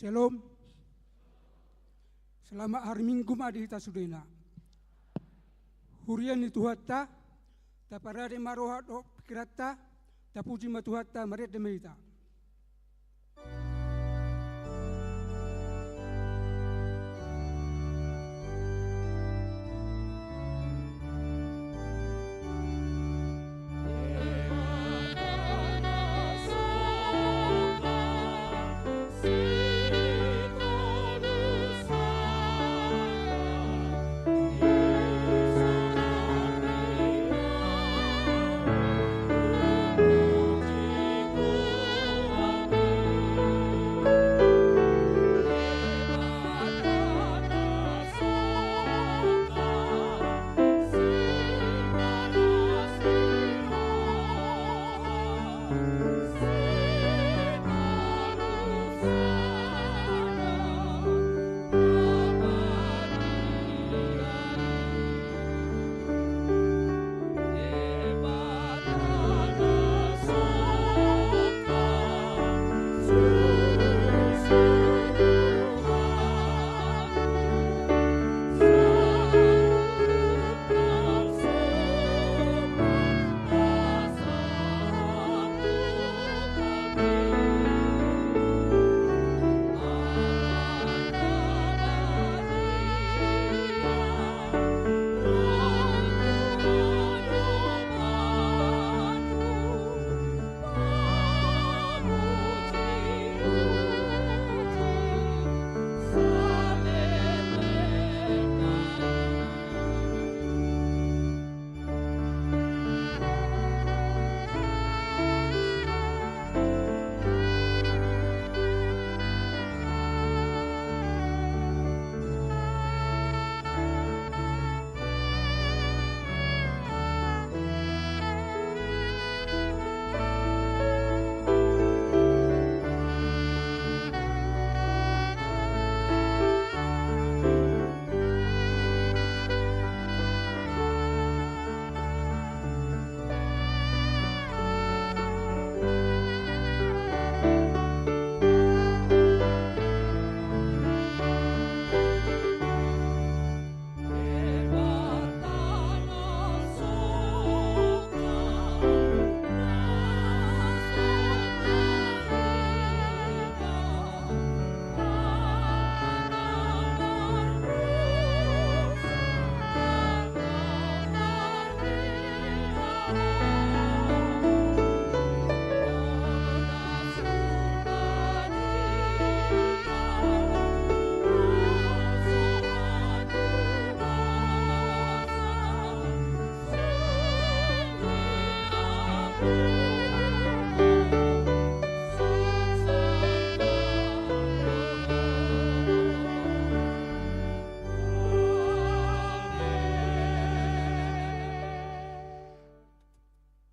Shalom. Selamat hari Minggu madi hita sudena. Hurian itu hatta, taparade maroha do pikirata, tapuji matuhatta maret demita.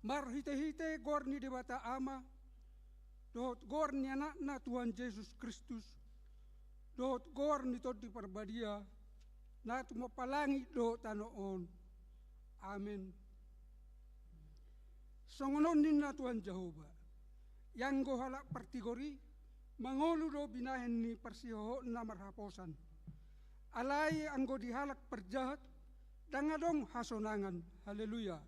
Marhite-hite gorni debata ama, dohot gorni anakna Tuhan Yesus Kristus, dohot gorni todi perbadia, natu mapalangi dohot tanoon. Amin. Songonon ninna Tuhan Jehova, yang go halak partigori, mangolu do binahen ni persiho na marhaposan. Alai anggo dihalak perjahat, dangadong hasonangan. Haleluya.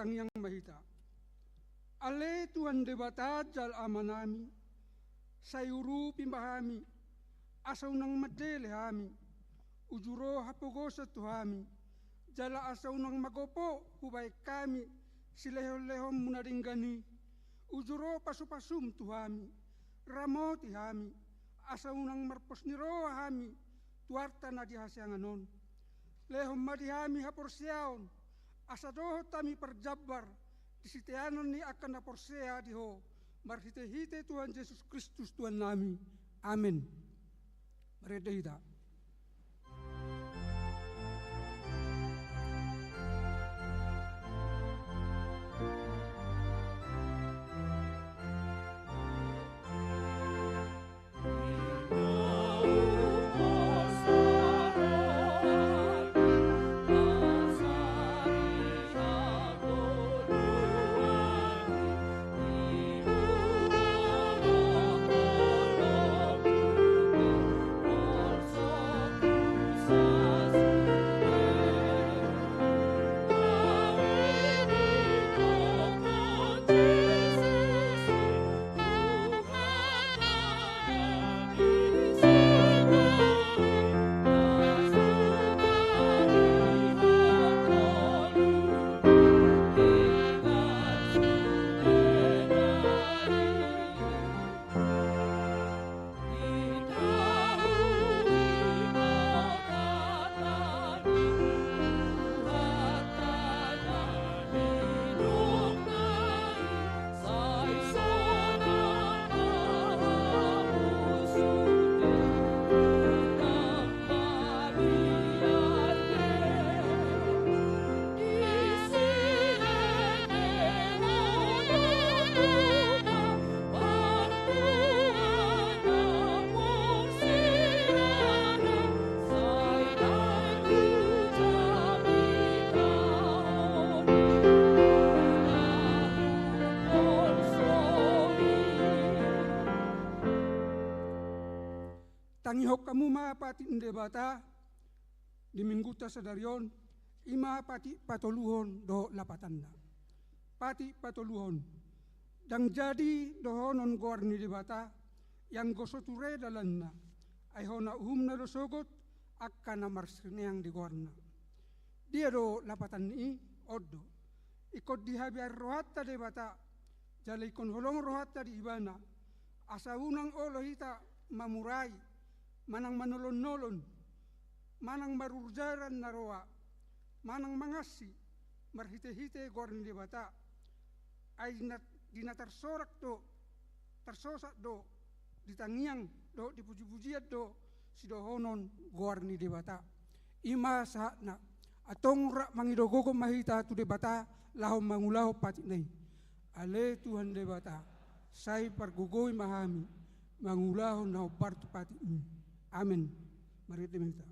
Yang mahita. Ale Tuhan debata jal amanami, sayuru pimbahami, asaw nang madele hami, ujuro hapugosa tuhami, jala asaw nang magopo hubay kami, silehom-lehom munaringgani, ujuro pasupasum tuhami, ramoti hami, asaw nang marposniro hami, tuarta na dihasyanganon, lehom madihami haporsiaon, asadoho tami perjabar disitianan ni akan naporsea diho marhite-hite Tuhan Yesus Kristus Tuhan nami. Amin. Meredehita. Tangihok kamu mapati ndebata di mingguta sadarion ima pati patoluhon do lapatanda. Pati patoluhon. Dang jadi dohonon gorni debata yang gosoture dalanna. Aihona uhumna do sogot akkana marsneang di gorna. Dia do lapatan ni oddo. Ikot dihabiar rohatta debata jala ikon holong rohatta di ibana. Asa unang olohita mamurai manang manolon-nolon, manang marurjaran naroa, manang mangasi, marhite-hite gorni debata, ay dinatar sorak do, tarsosak do, ditangiang do, dipuji-pujiat do, sidohonon gorni debata. Ima sahakna, atong rak mangidogogo mahita tu debata, lahom mangulaho pati nai. Ale Tuhan debata, say pargugoi mahami, mangulaho na partu pati ini. Amin. Mari kita minta.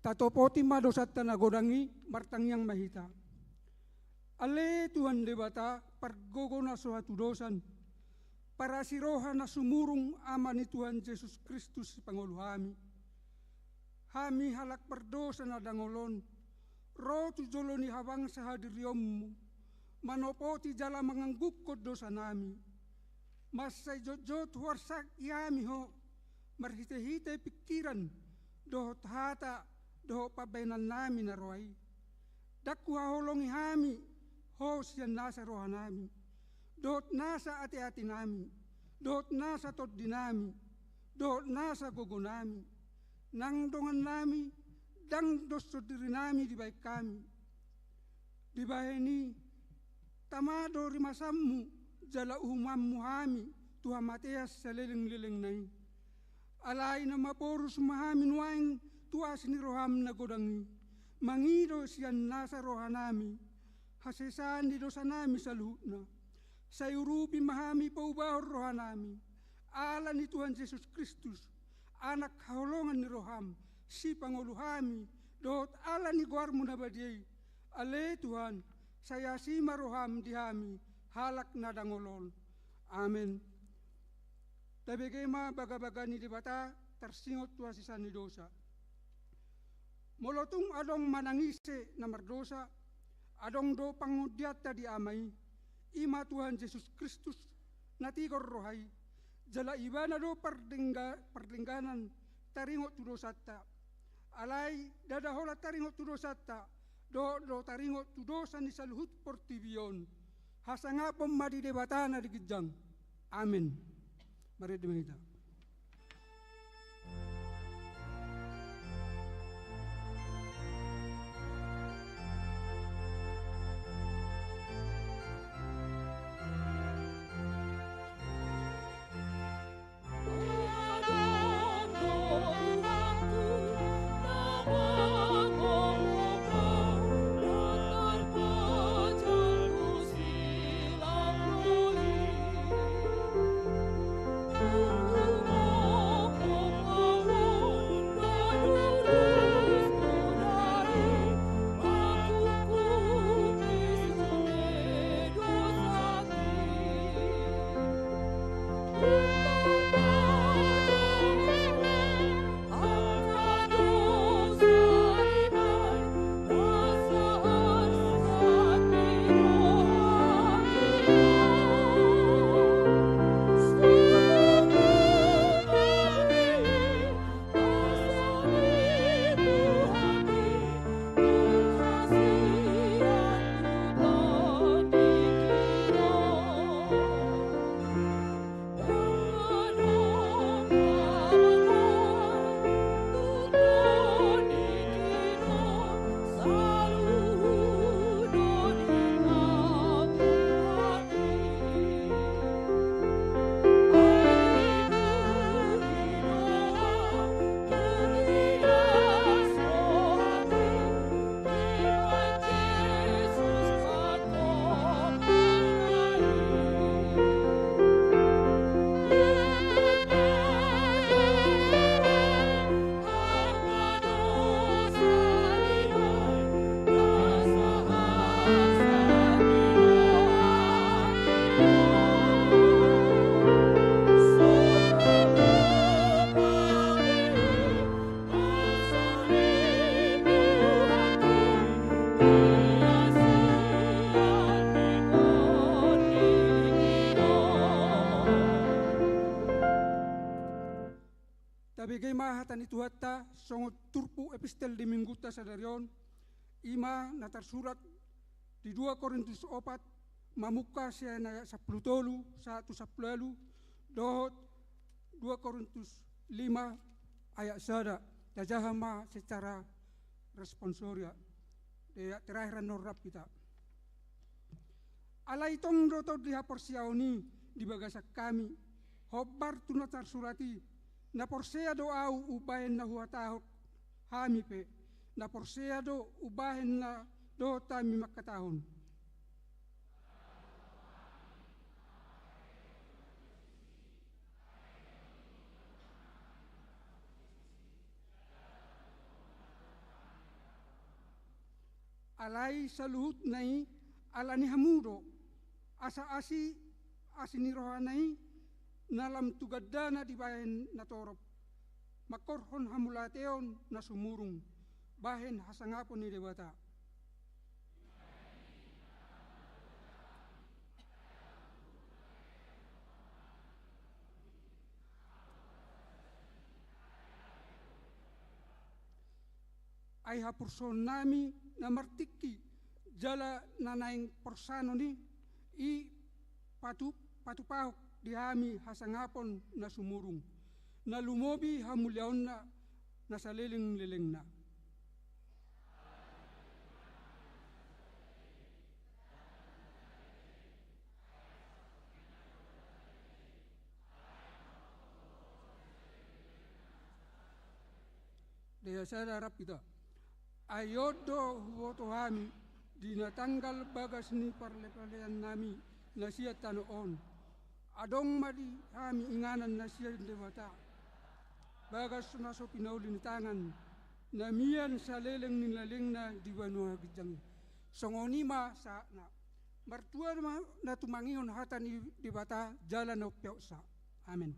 Tatopoti madosat nagodangi martangyang mahita. Ale Tuhan debata pargogo na suatu dosan para siroha na sumurung ama ni Tuhan Yesus Kristus Pangulo hami. Hami halak perdosa na dangolon, ro tujolo ni habang sa hadiriyommu, manopoti jala manganggukod dosa nami. Masay jojot warsak yami ho, marhite-hite pikiran, dohot hata, doho pabainan nami na roay. Dakku haholongi hami, ho siyan nasa roha nami. Dohot nasa ati-ati nami, dohot nasa toddi nami, dohot nasa gogo nami. Nang dongan nami, dang doso diri nami di baik kami. Di baheni, tamado rimasammu, jala uhumammu hami, Tuhan Mateas sa liling-liling nai. Alay na maporus mahamin waing, tuas ni roham na godangi, mangido siyan nasa roha nami, hasesaan di dosa nami sa luhut na, sa urupi mahami paubahor roha nami, ala ni Tuhan Yesus Kristus, anak haulongan ni roham, si panguluhami, dohot ala ni guarmu na badiyay, ale Tuhan, saya si maroham dihami, halak na dangolol. Amen. Tabigay baga-baga ni dibata, tarsingot tuwa si san ni dosa. Molotung adong manangise na mardosa, adong do pangudyata di amay, ima Tuhan Yesus Kristus natigor rohay, jala iba na do pardingganan taringot tudosata, alay dadahola taringot tudosata, do taringot tudosan ni saluhut portibion, hasanga pemadi debatana di gijang. Amin. Mari diminta. Tabigay mahatan itu hatta songot turpu epistel di mingguta sadarion ima natarsurat di 2 Korintus 4 mamuka siya na 10 tolu 1 10 dohot 2 Korintus 5 ayat sada tajahama secara responsoria terakhir norrap kita alai tong roto dihapor siaoni di bagasak kami hobar tunatar surati na porsea do au ubahen na huatahok hami pe na porsea do ubahen na do tami makatahon alai saluhut nai alani hamudo asa asini rohanai nalam tugadana di bahen na torop makorhon hamulateon na sumurung bahen hasangapon ni dewata ay hapurson nami na martiki jala nanaing porsano ni i patupahok dihami hasangapon na sumurung na lumobi hamulyaon na nasa liling-liling na. Daya saya harap kita ayodo huwoto hami dinatanggal bagas ni parlepalean nami na siya tanoon adong madi kami inganan na siya dewata bagas naso pinaulin tangan na miyan sa leleng nilaling na diwanua gijang songonima sa na martua na tumangion hatan ni dewata jalan o sa amin.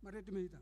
Mari dimita.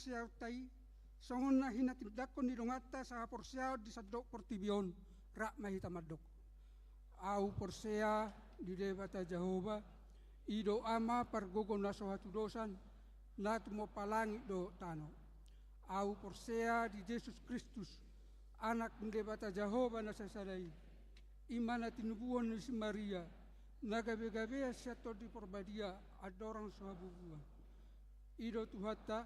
porsiao tai, songon na hinatindakon ni dongata sa porsiao di sadok portibion, rak mahita madok. Au porsea di debata Jehovah, ido ama pargogo naso hatudosan, natu mo palangi do tano. Au porsea di Yesus Kristus, anak debata Jehovah nasasadai, imana tinubuan ni si Maria, nagabe-gabe siato di porbadia adorang sahabubuan. Ido tuhata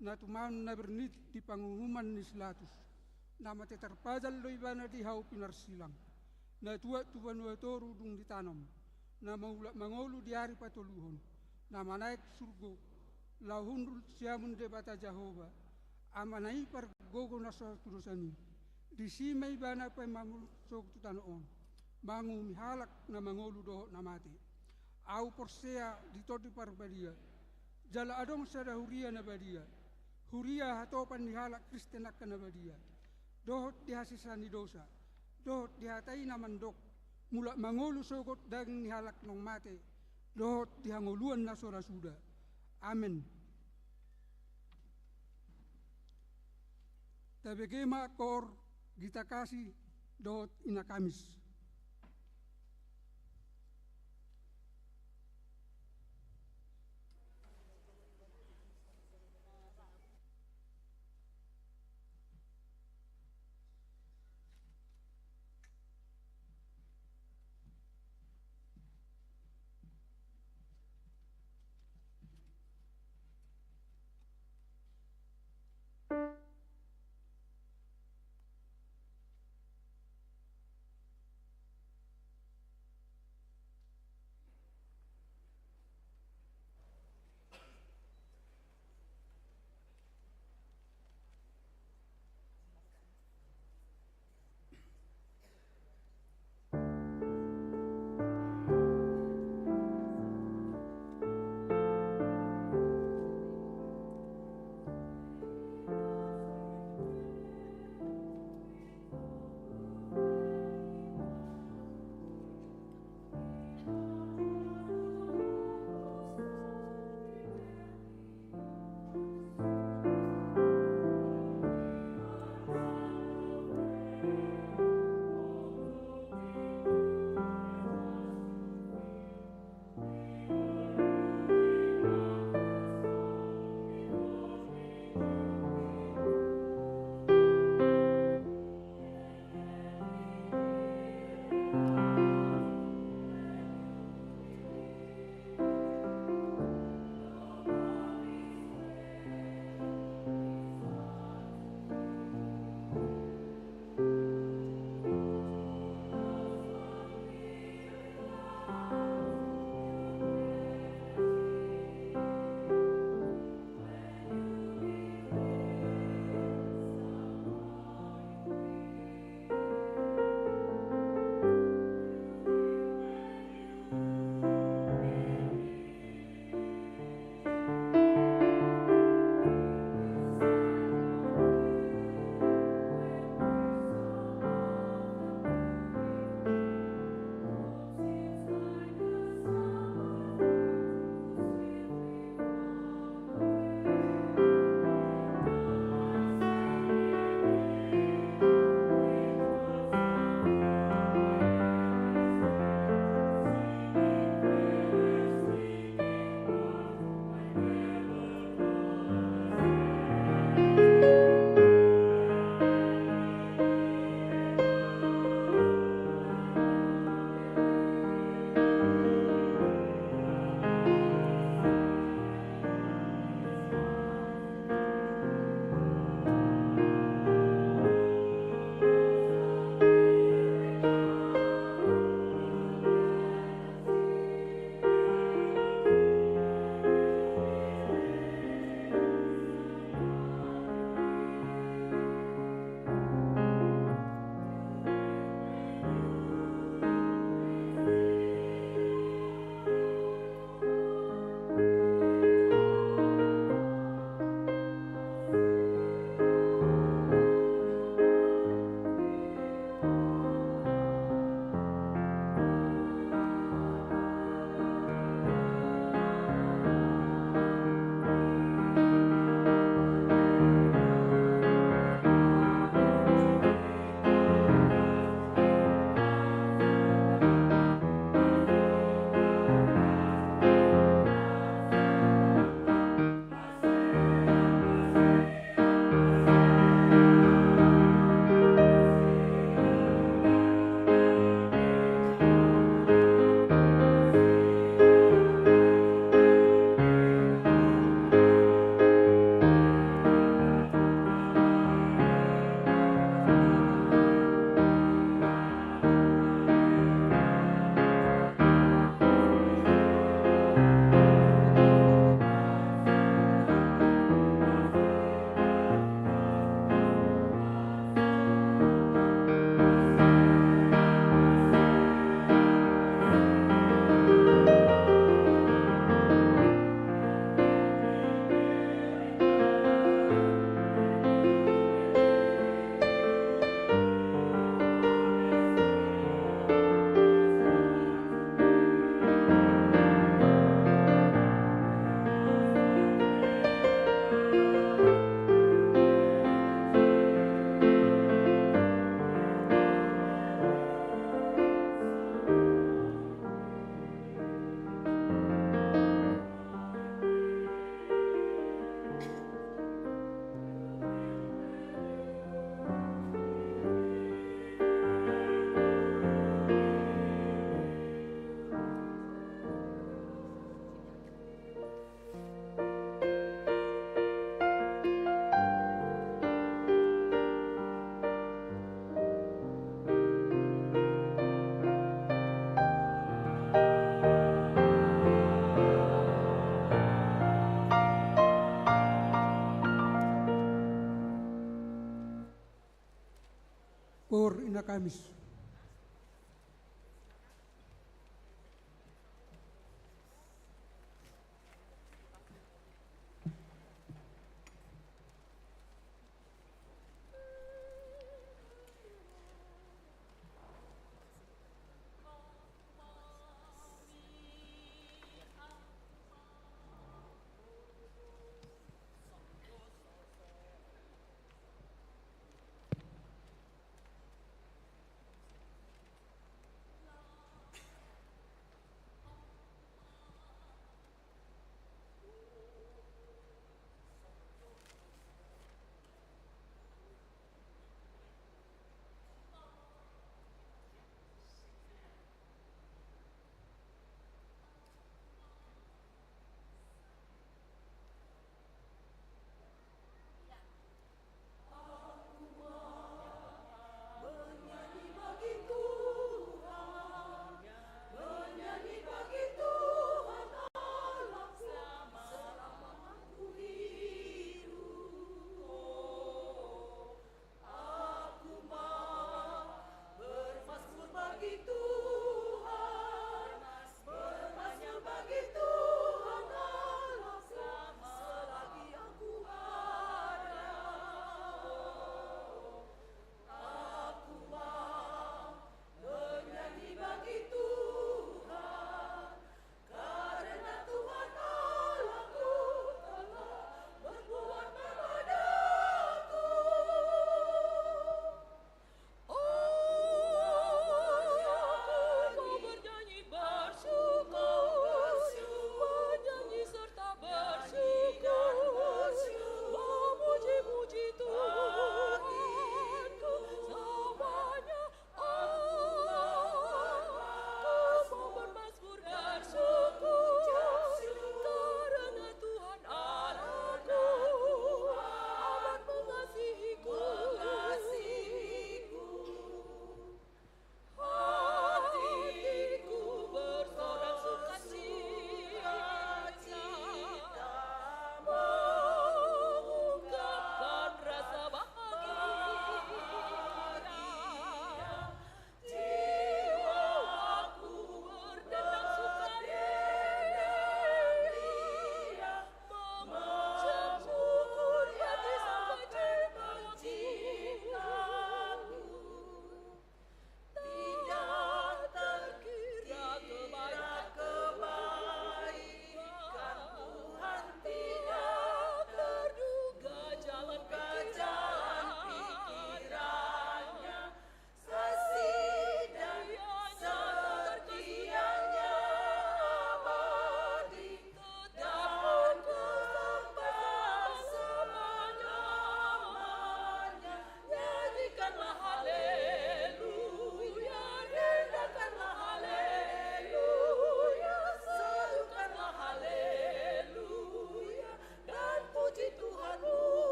na tuman na bernit di pangumuman ni Silatus, na matetarpadal do ibana di hau pinarsilang, na tuat tuan watoru dung ditanam, na mangolu di hari patuluhon, na manaik surgo, lahunrul siamun debata Jehovah, amanai par gogo nasa turusani, di sima ibana pa mamul sok tutanoon, mangu mihalak na mangolu do na mati. Au porsea di todi parbadia, jala adong sada huria na badia, huria hatopan nihalak Kristen akan na badia, dohot dihasisani dosa, dohot dihatai na mandok, mula mangolu sogot daging nihalak nong mate, dohot dihangoluan na sorasuda. Amen. Tabegema kor kita kasih dohot inakamis. por ina Kamis.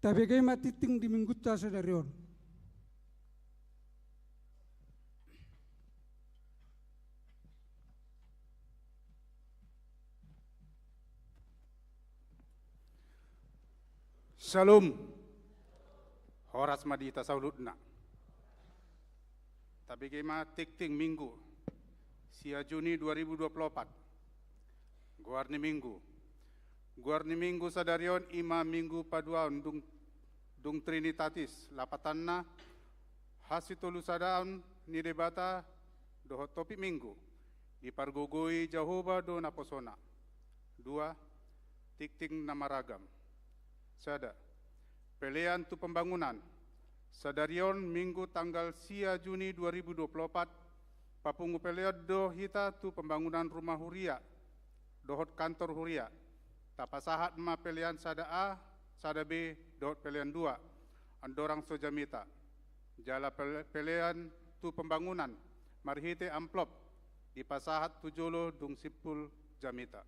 Tabegay matiting di minggutta sadarion. Shalom. Horas madita sauludna. Tabegay matiting minggu. Sia Juni 2024. Guarni minggu. Guarni minggu sadarion ima minggu paduan dung Trinitatis lapatanna hasitolu sadaun ni debata dohot topik minggu di pargogoi Jehovah do naposona. 2. Tikting namaragam. Sada. Pelean tu pembangunan. Sadarion minggu tanggal sia Juni 2024 papungu pelean do hita tu pembangunan rumah huria. Dohot kantor huria. Tapasahat ma pelean sada A, sada B, dohot pelean 2. Andorang sojamita. Jala pelean tu pembangunan. Marhite amplop. Di pasahat tujolo dung sipul jamita.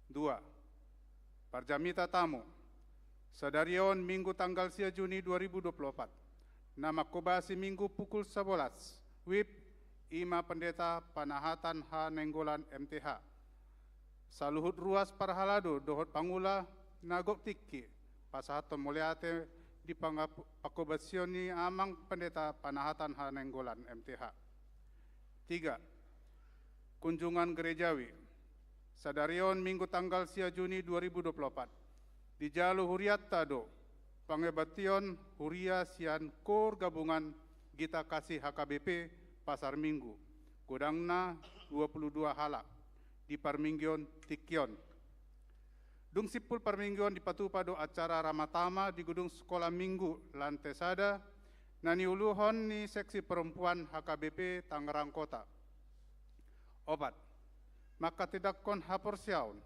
2. Parjamita tamu. Sadarion minggu tanggal sia Juni 2024. Nama kobasi minggu pukul 11. WIP Ima Pendeta Panahatan H. Nenggolan MTH. Saluhut ruas parhalado dohot pangula nagok tiki pasahaton muliate di pakobasioni amang Pendeta Panahatan H. Nenggolan MTH. 3. Kunjungan gerejawi. Sadarion minggu tanggal sia Juni 2024. Di Jalu Huriat Tado, Pangebation Huria Sian Kor Gabungan Gita Kasih HKBP Pasar Minggu. Godangna 22 halak. Di Parminggion Tikion. Dung sipul Parminggion di patupado acara Ramatama di gedung sekolah Minggu lantai sada nani uluhon ni seksi perempuan HKBP Tangerang Kota. Obat. Maka tidak kon hapor siaun.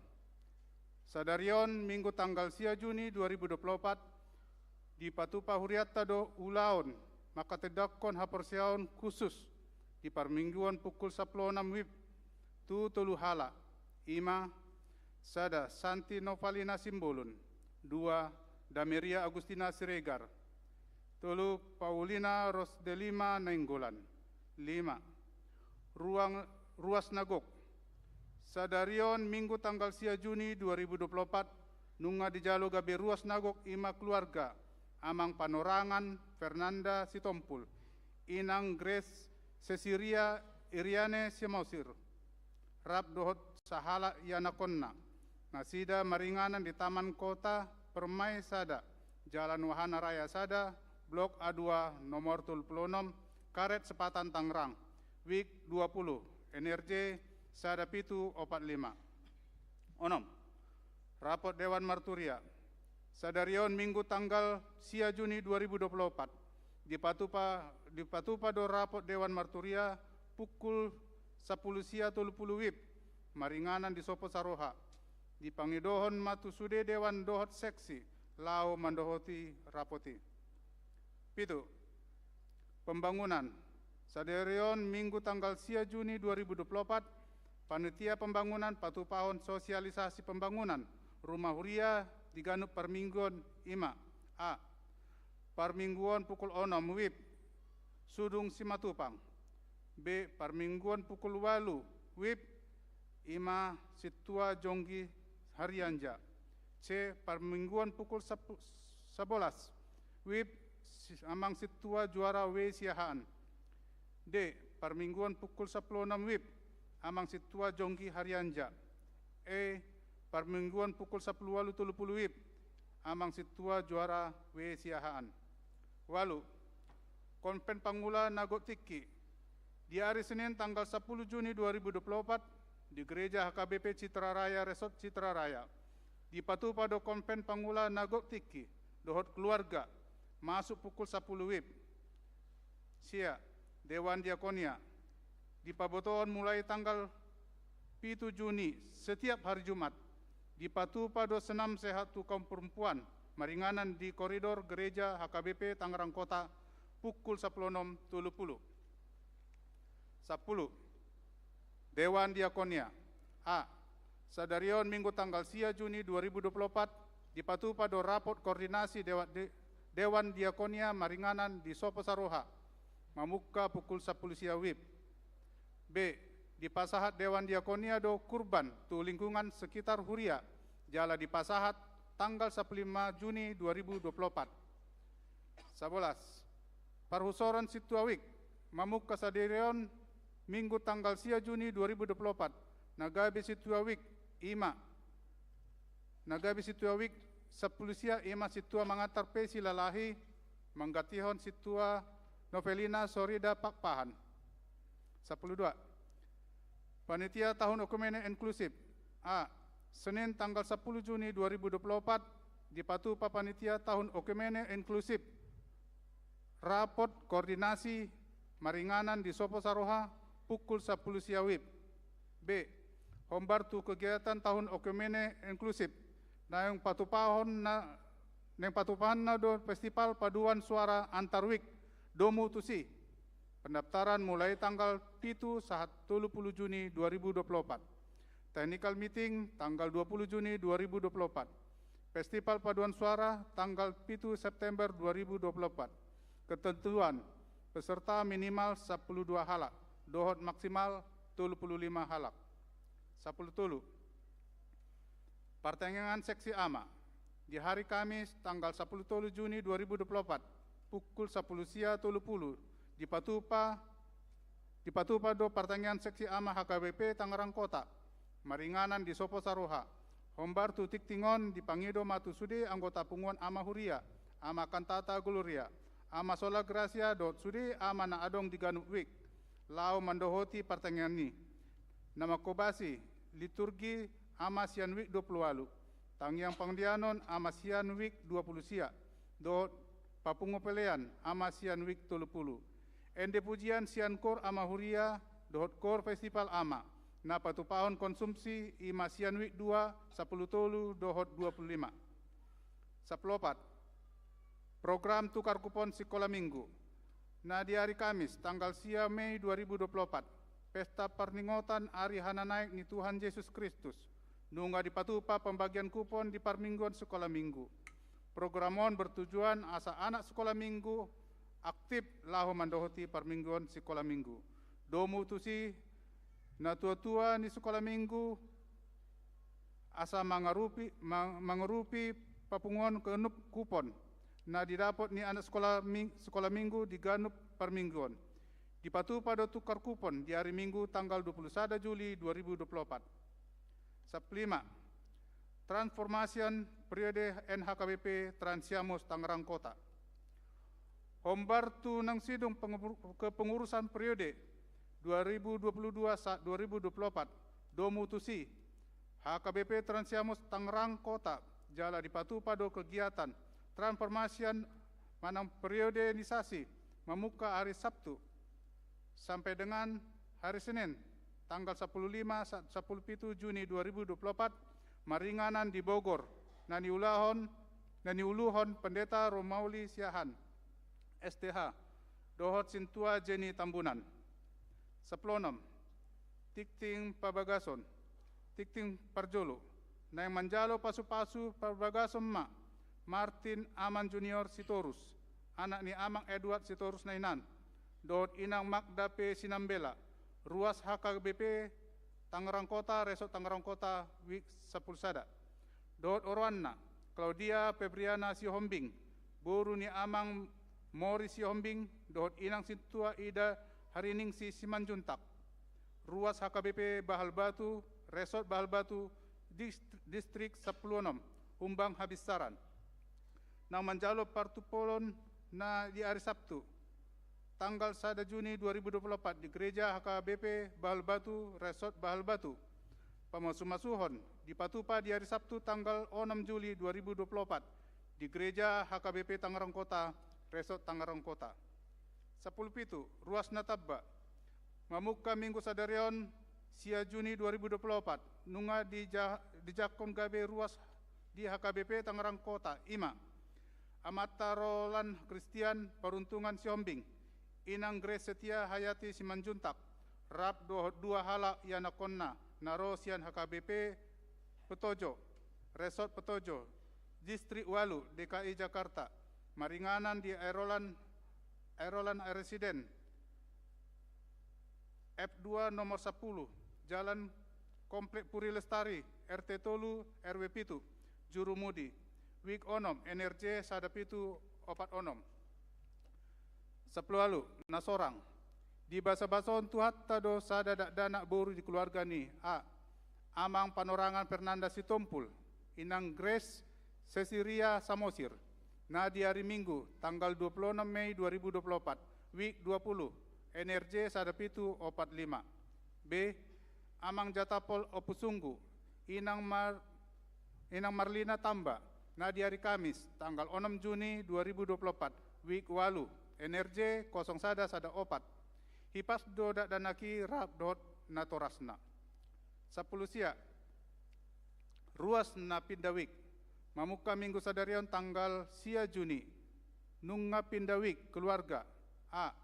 Sadarion minggu tanggal sia Juni 2024 di patupa huriata do ulaon maka tidak kon hapor siaun khusus di Parmingguan pukul 16 WIB. Tu tolu hala. 5. Sada Santi Novalina Simbolun. 2. Dameria Agustina Siregar. Tolu Paulina Rosdelima Nenggolan. 5. Ruas Nagok. Sadarion minggu tanggal sia Juni 2024 nunga di Jalo gabe ruas Nagok ima keluarga. Amang Panorangan Fernanda Sitompul. Inang Grace Cecilia Iriane Simausir. Rap dohot sahala yanakonna. Nasida maringanan di Taman Kota Permai Sada. Jalan Wahana Raya Sada. Blok A2 nomor 26. Karet Sepatan Tangerang. Wik 20. NRJ Sada Pitu 45. Onom. Rapot Dewan Marturia. Sadarion minggu tanggal sia Juni 2024. Di Patupa do rapot Dewan Marturia pukul 10 sia 30 WIB. Maringanan di Sopo Saroha. Di Pangidohon Matusude Dewan Dohot Seksi. Lau Mandohoti Rapoti. 7. Pembangunan. Sadarion minggu tanggal sia Juni 2024. Panitia Pembangunan Patupahon Sosialisasi Pembangunan. Rumah Huria di Ganup Parmingguan Ima. A. Parmingguan pukul 6 WIB. Sudung Simatupang. B. Parmingguan pukul 8 WIB. Ima Situa Jonggi Harianja. C. Parmingguan pukul 11 WIB. Amang Situa Juara W Siahaan. D. Parmingguan pukul 16 WIB. Amang Situa Jonggi Harianja. E. Parmingguan pukul 10.30 WIB. Amang Situa Juara W Siahaan. 8. Konven Pangula Nagok Tiki. Di hari Senin tanggal 10 Juni 2024 di Gereja HKBP Citra Raya Resort Citra Raya. Di Patupado Konven Pangula Nagok Tiki. Dohot keluarga. Masuk pukul 10 WIB. Sia. Dewan Diakonia. Di Pabotoon mulai tanggal 7 Juni setiap hari Jumat. Di Patupado Senam Sehat tu kaum perempuan. Maringanan di koridor Gereja HKBP Tangerang Kota pukul 16.30. 10. Dewan Diakonia. A. Sadarion minggu tanggal sia Juni 2024 dipatupa do rapot koordinasi Dewan Diakonia Maringanan di Sopo Saroha, mamuka pukul 10 sia WIB. B. Dipasahat Dewan Diakonia do Kurban tu lingkungan sekitar Huria, jala dipasahat tanggal 15 Juni 2024. 11. Parhusoran Situawik, mamuka sadirion Minggu tanggal sia Juni 2024, nagabi Situawik, ima. Nagabi Situawik, 10 sia ima situa mangatar pesi lalahi, manggatihon situa Novelina Sorida Pakpahan. 12. Panitia Tahun Okumene Inklusif. A. Senin tanggal 10 Juni 2024, dipatupa Panitia Tahun Okumene Inklusif. Rapot koordinasi Maringanan di Sopo Saroha, pukul 10 sia WIB. B. Hombartu kegiatan Tahun Okumene Inklusif na yung patupahan na do Festival Paduan Suara Antarwik Domu Tusi. Pendaftaran mulai tanggal 7 saat 30 Juni 2024. Technical meeting tanggal 20 Juni 2024. Festival Paduan Suara tanggal 7 September 2024. Ketentuan peserta minimal 12 halak, dohot maksimal 35 halak. 10. Pertandingan seksi AMA di hari Kamis tanggal 10 Juni 2024 pukul 10 sia 30 dipatupa do pertandingan seksi AMA HKBP Tangerang Kota, Maringanan di Sopo Saroha. Hombar tu tiktingon di Pangido Matusudi anggota punguan AMA Huria, AMA Kantata Gloria, AMA Sola Gracia dot Sudi AMA na adong di Ganup Wik. Lau mandohoti pertandingan ni. Nama kobasi liturgi AMA Sian Wik 20 walu. Tangyang Pangdianon AMA Sian Wik 20 sia. Dot Papungo Pelean AMA Sian Wik 30. Ende pujian Sian Kor AMA Huria dot Kor Festival AMA. Na patupahon konsumsi ima Sian Wik 2 10 tolu dohot 25. 14. Program tukar kupon sekolah minggu. Na di hari Kamis tanggal sia Mei 2024, pesta perningotan Ari Hananaik ni Tuhan Yesus Kristus. Nungga dipatupa pembagian kupon di permingguan sekolah minggu. Programon bertujuan asa anak sekolah minggu aktif lahu mandohoti permingguan sekolah minggu. Domu tusi na tua-tua ni sekolah minggu asa mangerupi papungon kenup kupon na didapat ni anak sekolah minggu di Ganup permingguan. Dipatupa do tukar kupon di hari Minggu tanggal 21 Juli 2024. 15. Transformation periode NHKBP Transiamos Tangerang Kota. Hombartu nang sidung kepengurusan periode 2022-2024 Domu Tusi HKBP Transiamos Tangerang Kota jala dipatupa do kegiatan transformation manang periodisasi memuka hari Sabtu sampai dengan hari Senin tanggal 15-17 Juni 2024 Maringanan di Bogor nani uluhon Pendeta Romauli Siahan STH dohot Sintua Jeni Tambunan. 16. Tikting Pabagason Tikting Parjolo na yang manjalo pasu-pasu Pabagason ma Martin Aman Junior Sitorus, anak ni Amang Edward Sitorus Nainan, dohot inang Magda P. Sinambela, ruas HKBP Tangerang Kota, Resort Tangerang Kota, Wik Sapulsada. Dohot Orwanna, Claudia Febriana Sihombing, buru ni Amang Mori Sihombing, dohot inang Sintua Ida Harining Si Simanjuntak. Ruas HKBP Bahal Batu, Resort Bahal Batu, Distrik 16, Umbang Habisaran. Nang manjalo partupolon na di hari Sabtu, tanggal 1 Juni 2024 di Gereja HKBP Bahal Batu, Resort Bahal Batu. Pemasuh-masuhon dipatupa di hari Sabtu tanggal 6 Juli 2024 di Gereja HKBP Tangerang Kota, Resort Tangerang Kota. 10 pitu, ruas Natabba, mamuka Minggu Sadarion, sia Juni 2024, nunga di Jakon Gabe ruas di HKBP Tangerang Kota, Ima. Amatarolan Kristian Peruntungan Siombing, Inang Grace Setia Hayati Simanjuntak, Rap 2 halak Yanakonna, Narosian HKBP Petojo, Resort Petojo, Distrik Walu, DKI Jakarta, maringanan di Aerolan Residen F2 nomor 10, Jalan Komplek Puri Lestari, RT Tolu, RW Pitu, Jurumudi, Wik Onom, NRJ Sada Pitu, Opat Onom. 10 Walu, Nasorang, di basa-bason tuhatta do sada dana boru di keluarga ni A. Amang Panorangan Fernanda Sitompul, Inang Grace Cecilia Samosir, na di hari Minggu, tanggal 26 Mei 2024, week 20, NRJ Sadapitu 45. B. Amang Jatapol Opusunggu, Inang Marlina Tamba, na di hari Kamis, tanggal 6 Juni 2024, week 8, NRJ 01 Sada Opat, Hipas Doda Danaki Rabdot Natorasna. 10 Sia, Ruas na Pindawik, Mamuka Minggu Sadarion tanggal Sia Juni, Nunga Pindawik keluarga A.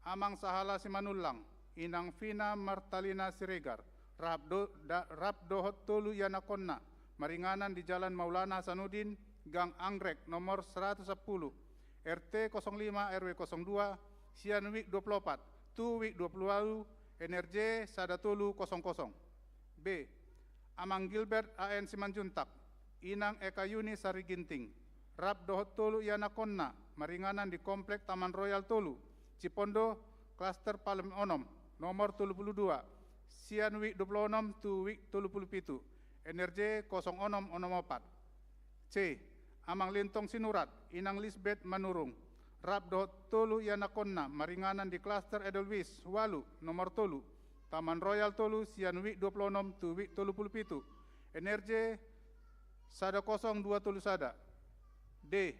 Amang Sahala Simanulang, Inang Vina Martalina Siregar, Rabdohot Tolu Yanakonna, maringanan di Jalan Maulana Hasanuddin, Gang Anggrek nomor 110, RT 05 RW 02, Sian Wik 24, Tu Wik 20, NRJ Sadatolu 00. B. Amang Gilbert AN Simanjuntak, Inang Eka Yuni Sari Ginting, Rabdohot Tolu Yanakonna, maringanan di Komplek Taman Royal Tolu, Cipondo, Klaster Palem Onom, nomor 32, Sian Wik 26 Tu Wik 37, NRJ 0604. C. Amang Lintong Sinurat, Inang Lisbeth Manurung, Rabdohot Tolu Yanakonna, maringanan di Klaster Edelweiss, Walu, nomor Tolu, Taman Royal Tolu, Sian Wik 26 Tu Wik 37, NRJ Sada 02 Tolu Sada. D.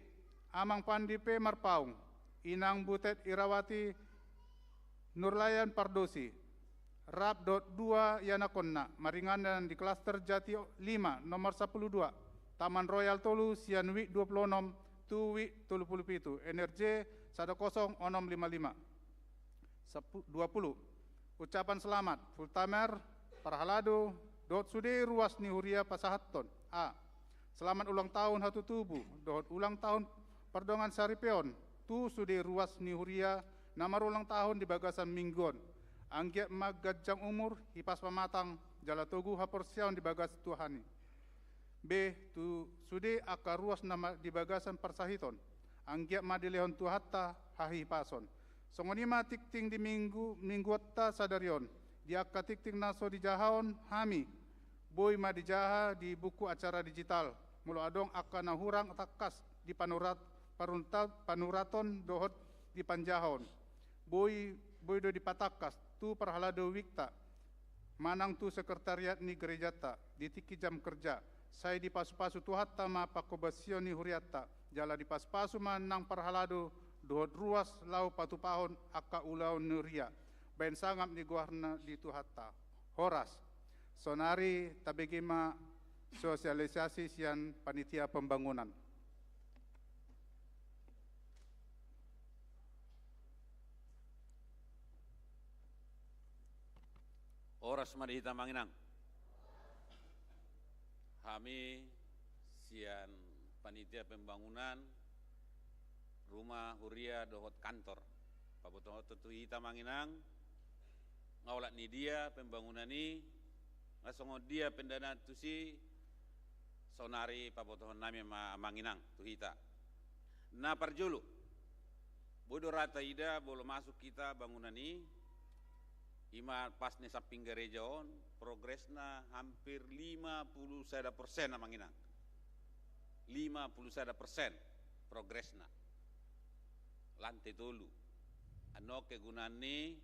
Amang Pandi P. Marpaung, Inang Butet Irawati Nurlayan Pardosi, Rabdot 2 Yanakonna, maringanan di Klaster Jati 5 nomor 12, Taman Royal Tolu, Sian Wik 26 Tu Wik 37, NRJ Sada 0655. 20. Ucapan selamat Fultamer Parhalado Dot Sude Ruas Nihuria Pasahaton A. Selamat ulang tahun Hatu Tubuh, Dot ulang tahun Perdongan Saripeon, Tu Sude Ruas Nihuria, nama ulang tahun di Bagasan Minggon, Anggiat Magajang Umur, Hipas Pamatang, Jalatogu Haporsiaun di Bagas Tuhani. B. Tu Sude Aka Ruas nama di Bagasan Persahiton, Anggiat Madilehon Tuhatta Hahipason. Songonima tikting di mingguatta sadarion, di Aka tikting naso di Jahaon Hami, Boy Madijaha di buku acara digital, mulo adong Aka nahurang takas di panuraton dohot di Panjahon. Boy do di Patakas, tu Parhalado Wikta, manang tu sekretariat ni gerejata, di tiki jam kerja, saya di pasu-pasu tuhatta ma pakobasyon ni huriata, jala di pas-pasu manang Parhalado, dohot ruas lau patupahon Aka ulau nuria, bain sangam ni guarna di tuhatta. Horas, sonari tabegima sosialisasi sian panitia pembangunan. Oras madihita manginang. Kami sian panitia pembangunan rumah huria dohot kantor. Pabotohot tu hita manginang ngaulat ni dia pembangunan ni ngasongo dia pendana tu si sonari pabotohon nami manginang tu hita. Na parjulu bodo rata ida bolo masuk kita bangunan ni ima pas ni samping gereja on progresna hampir 50% manginang. 50% progresna. Lantai tolu. Ano kegunaan ni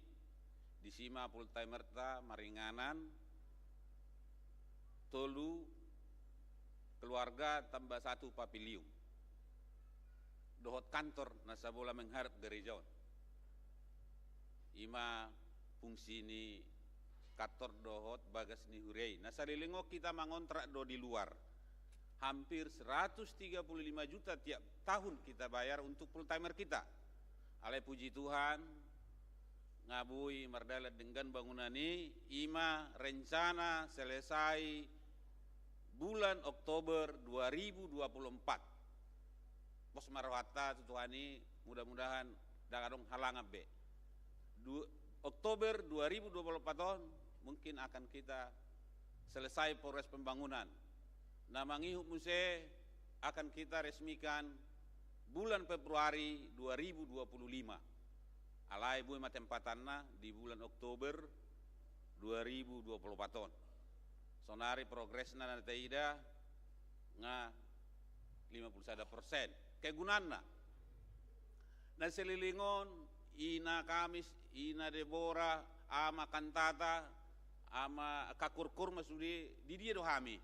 disima full timer ta maringanan tolu keluarga tambah satu papilium. Dohot kantor nasa bola mengharap gereja on. Ima fungsi ni kantor dohot bagas ni hurei. Nah sarilingo kita mangontrak do di luar. Hampir 135 juta tiap tahun kita bayar untuk full timer kita. Alai puji Tuhan, ngabui mardalat dengan bangunan ini, ima rencana selesai bulan Oktober 2024. Pos marwata tutuhani mudah-mudahan dagadong halangan be. Oktober 2024 tahun mungkin akan kita selesai proses pembangunan. Namangihu muse akan kita resmikan bulan Februari 2025. Alai bui matempatanna di bulan Oktober 2024 tahun. Sonari progresna na taida nga 51%. Kegunana na selilingon ina Kamis, ina Deborah, ama Kantata, ama Kakurkur masudi di dia dohami.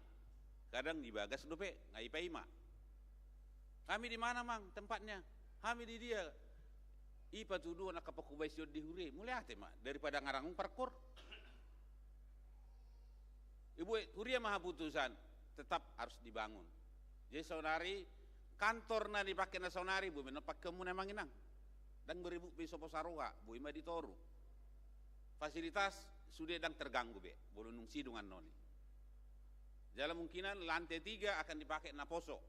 Kadang di Bagas dope ngai paima. Kami di mana mang tempatnya? Kami di dia. Ipa tuduh nak kapakubaisyon di hure. Mulai ate mak daripada ngarangung parkur. Ibu huria maha putusan tetap harus dibangun. Jadi saudari kantor na dipakai na saudari bu menopak kemu na manginang. Dan beribu be sopo saroha bu ima ditoru. Fasilitas sudah dang terganggu be. Boleh nung sidungan noni. Jalan mungkinan lantai 3 akan dipakai naposo.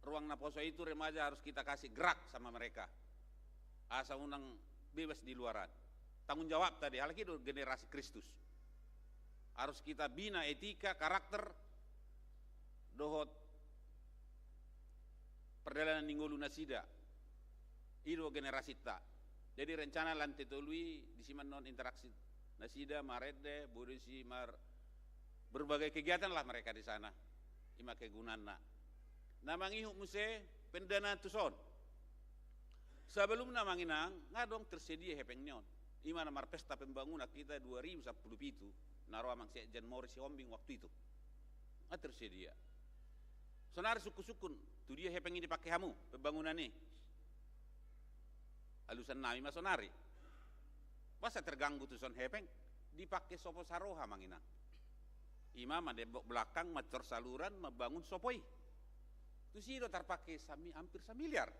Ruang naposo itu remaja harus kita kasih gerak sama mereka. Asa unang bebas di luaran. Tanggung jawab tadi, hal itu generasi Kristus. Harus kita bina etika, karakter, dohot perdalanan ninggolu nasida. Itu generasi tak. Jadi rencana lantai tolui disiman non interaksi nasida, marede, bodisi, berbagai kegiatan lah mereka di sana. Ima kegunana. Namangihu muse pendana tuson. Sebelum namanginang ngadong tersedia hepengnion. Ima namar pesta pembangunan kita 2010 itu. Naruh amang Sekjen Morris Hombing waktu itu. Nggak tersedia. Sonar suku-sukun. Tu dia hepeng ini pakai hamu pembangunan ini. Alusan nami mas sonari. Masa terganggu tu son hepeng dipakai sopo saroha manginang. Ima madebok belakang macor saluran membangun sopoi. Tu sido terpakai hampir 1 miliar.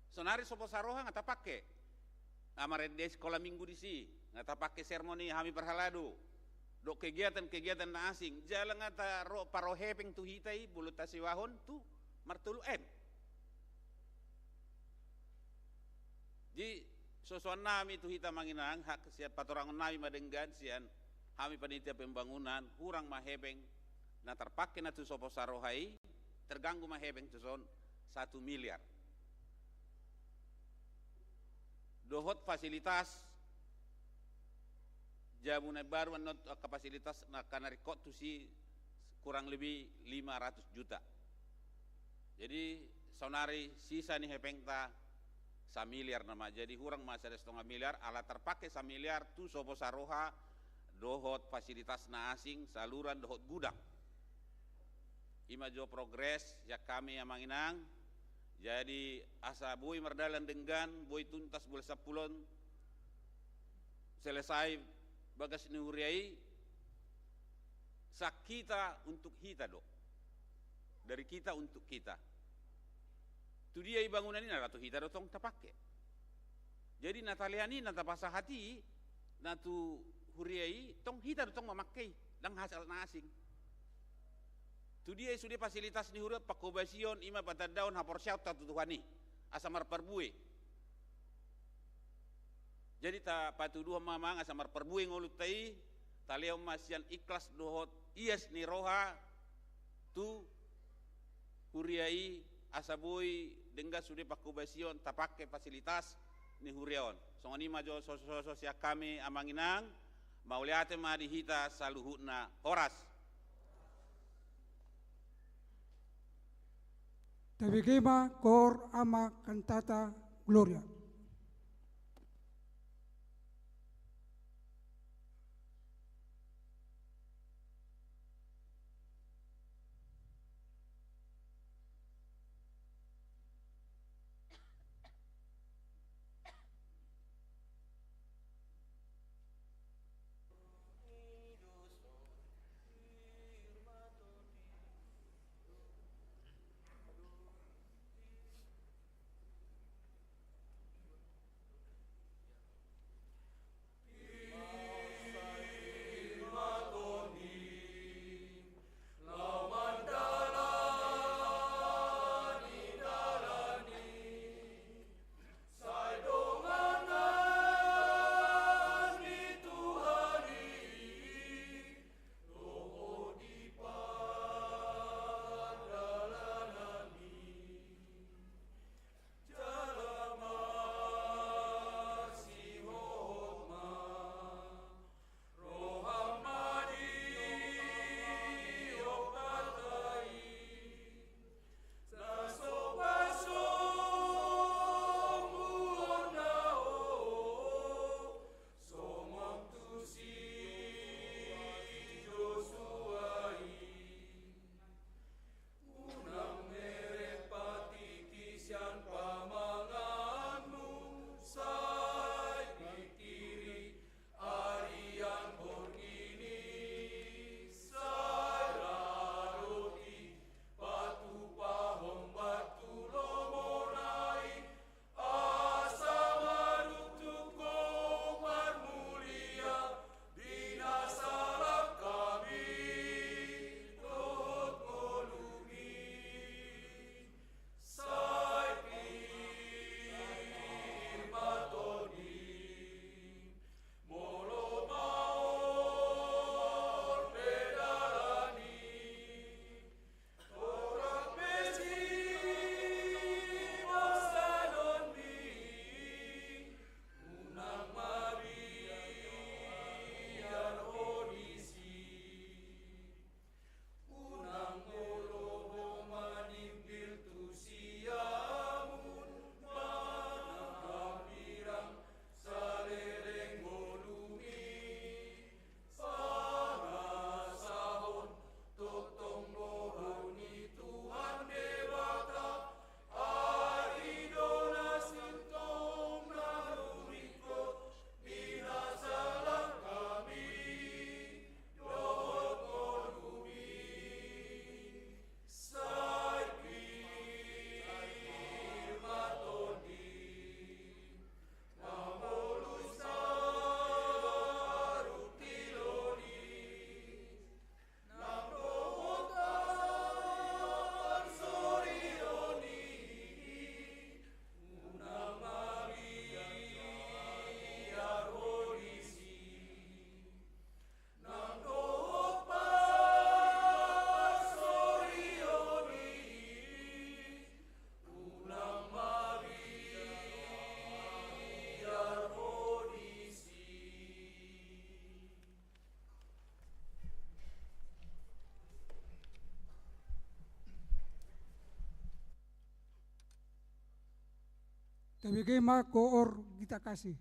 Sonari sopo saroha ngata pakai. Amarede sekolah minggu di si ngata pakai seremoni hami perhaladu. Dok kegiatan-kegiatan na asing. Jalan ngata paro hepeng tu hitai bulu tasiwahon tu martulu M. Jadi sosoan nami tu hita manginang hak siap patorangon nami madenggan sian kami panitia pembangunan kurang mahebeng na terpakai na tu sopo sarohai terganggu mahebeng tu son 1 miliar. Dohot fasilitas Jabunai baru menot kapasilitas na kanarikot tu si kurang lebih 500 juta. Jadi sonari sisa ni hepeng ta 1 miliar nama. Jadi kurang masa 1,5 miliar ala terpakai 1 miliar tu sopo saroha dohot fasilitas na asing saluran dohot gudang. Ima jo progres ya kami yang manginang. Jadi asa bui merdalan denggan bui tuntas boleh 10 selesai bagas nihuriai sakita untuk kita do. Dari kita untuk kita. Tu dia bangunan ini atau kita dotong tapake. Jadi nataliani nata pasah hati natu huriai tong kita dotong memakai dan hasil na asing. Tu dia sudah fasilitas ni huruf pakobasion ima patadaun hapor syaut tatu tuhani asamar perbue. Jadi ta patuduh mamang asamar perbue ngolut tai taliau masian ikhlas dohot ias ni roha tu huriai asabui dengga sudah pakobasion tapake fasilitas ni huriaon. Songani majo sosial kami amanginang mauliate ma dihita saluhutna horas. Tabigema Kor Ama Cantata Gloria. Tabigay ma koor kita kasih.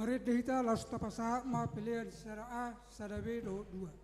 Mari dihita las tapasa ma pilihan secara A, secara B, 2.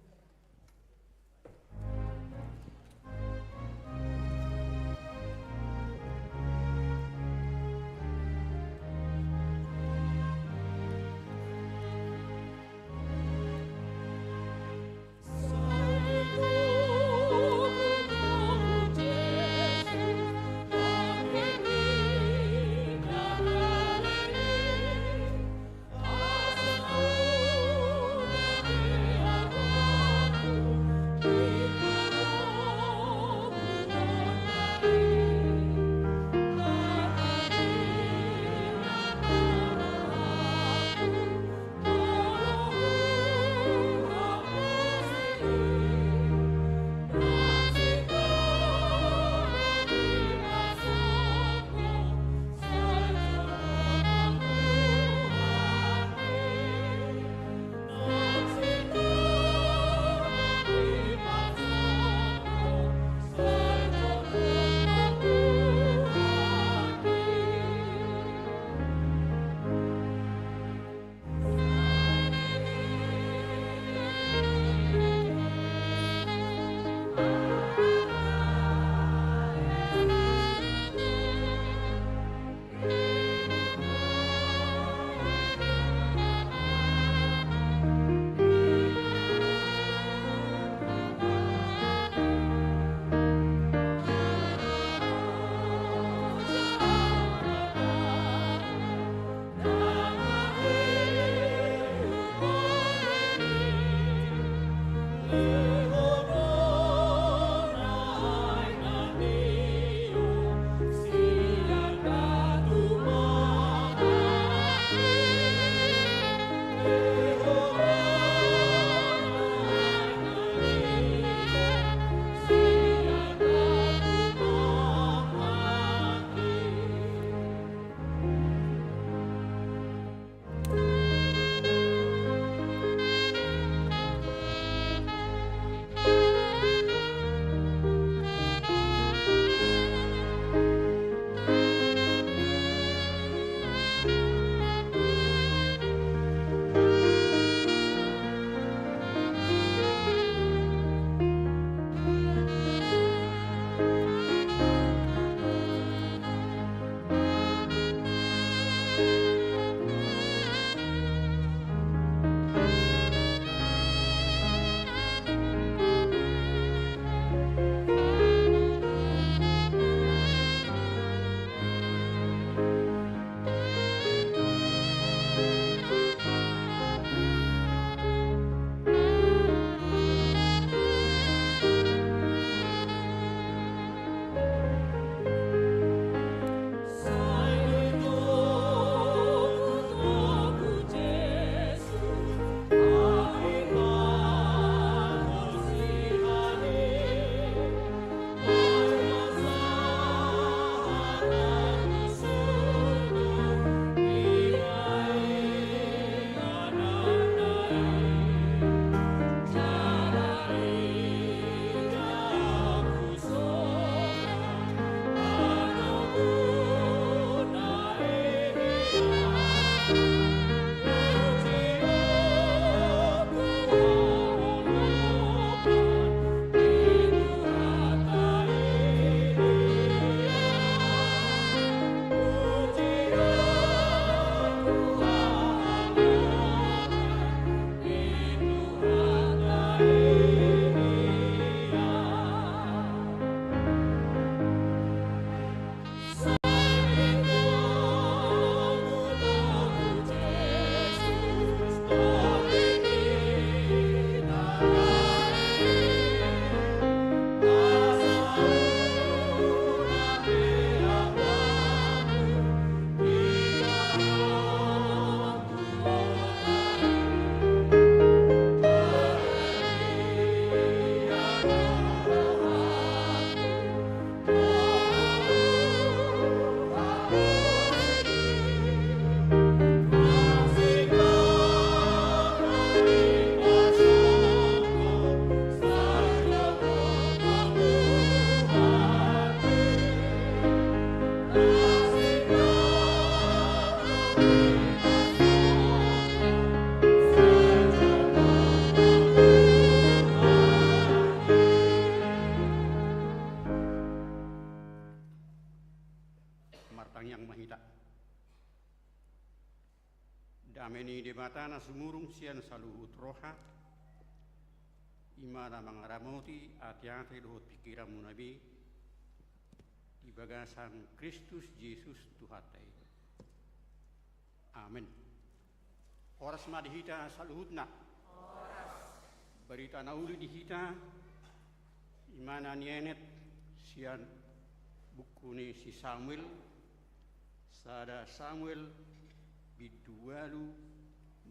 martang yang mahita. Dameni de matana sumurung sian saluhut roha, imana mangaramoti ati-ati dohot pikiran munabi, di bagasan Kristus Yesus Tuhatai. Amin. Horas madihita saluhutna. Berita nauli dihita, imana nienet sian buku ni si Samuel, sada Samuel bidualu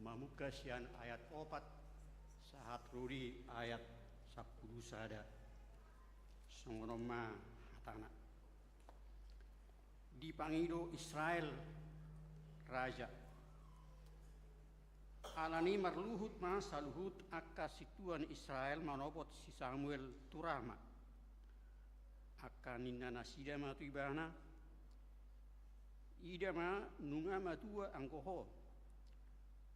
mamuka sian ayat 4 sahat ruri ayat 10 sada songonoma hatana. Dipangido Israel raja. Alani marluhut ma saluhut akka situan Israel manopot si Samuel turama. Akka ninna nasida ma tuibana. Ida ma nunga ma tua angkoho.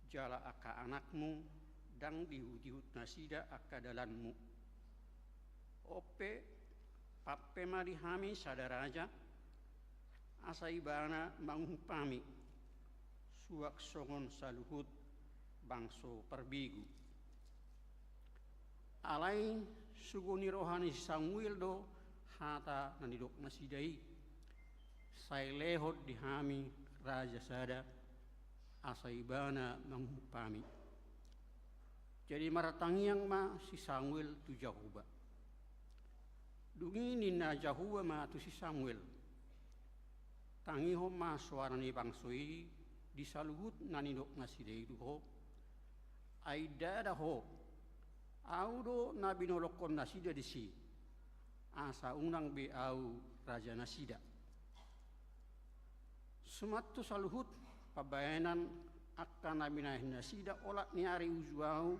Jala akka anakmu dang dihut-hut nasida akka dalanmu. Ope pappe ma dihami sadaraja. Asaibana manghupami. Suak songon saluhut bangso perbigu. Alai suguni rohani Samuel do hata nanidok nasidai. Sai lehot dihami raja sada asaibana menghupami. Jadi maratangiang ma si Samuel tu Jahuba. Dungini na Jahuba ma tu si Samuel. Tangiho ma suarani bangsoi disaluhut nanidok nasidai duho. Aida daho audo nabi nolokon nasida disi asa unang be au raja nasida sumattu saluhut pabayanan akan nabi nasida olak niari ujuau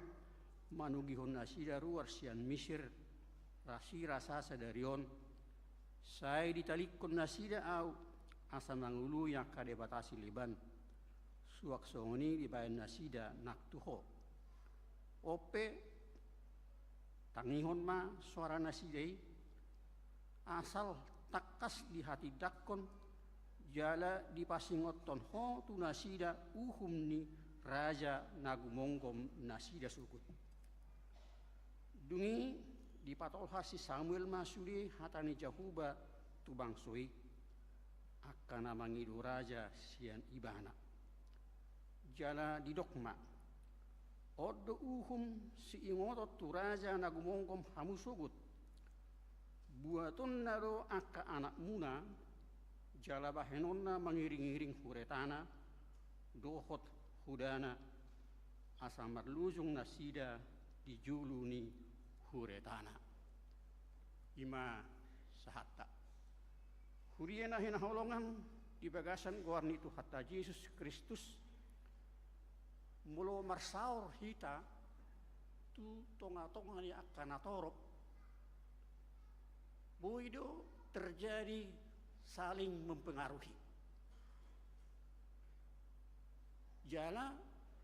manugihon nasida ruar sian Misir rasi rasa sadarion sai ditalikon nasida au asa mangulu yang kade batasi liban suak songoni dibayan nasida naktuho. Ope tangihon ma suara nasidai asal takas di hati dakon jala di pasingoton ho tu nasida ni raja nagumongkom nasida sukut. Dungi di patolha si Samuel masuli hatani Jahuba tu bangsoi akan namangidu raja sian ibana. Jala di dokma Odo si ingotot tu raja nagumongkom hamusugut. Buaton naro akka anak muna jala bahenonna mengiring-iring huretana dohot hudana asa marlujung nasida dijuluni huretana. Ima sahatta. Huriena hina holongan di bagasan goarni tu hatta Yesus Kristus mulo marsaur hita tu tonga-tonga ni akan atorop boido terjadi saling mempengaruhi jala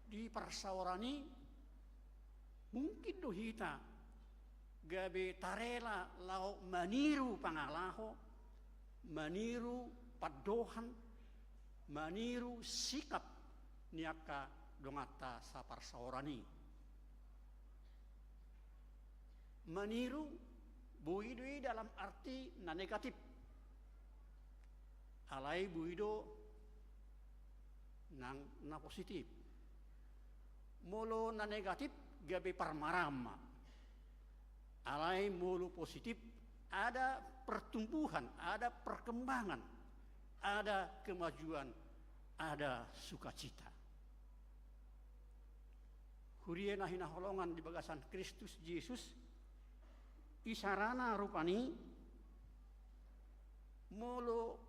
di persaurani mungkin do hita gabe tarela lau maniru pangalaho maniru padohan maniru sikap niaka dongata sapar saorani meniru buido dalam arti na negatif alai buido na positif molo na negatif gabe parmarama alai molo positif ada pertumbuhan ada perkembangan ada kemajuan ada sukacita. Huriena hina holongan di bagasan Kristus Yesus isarana rupani molo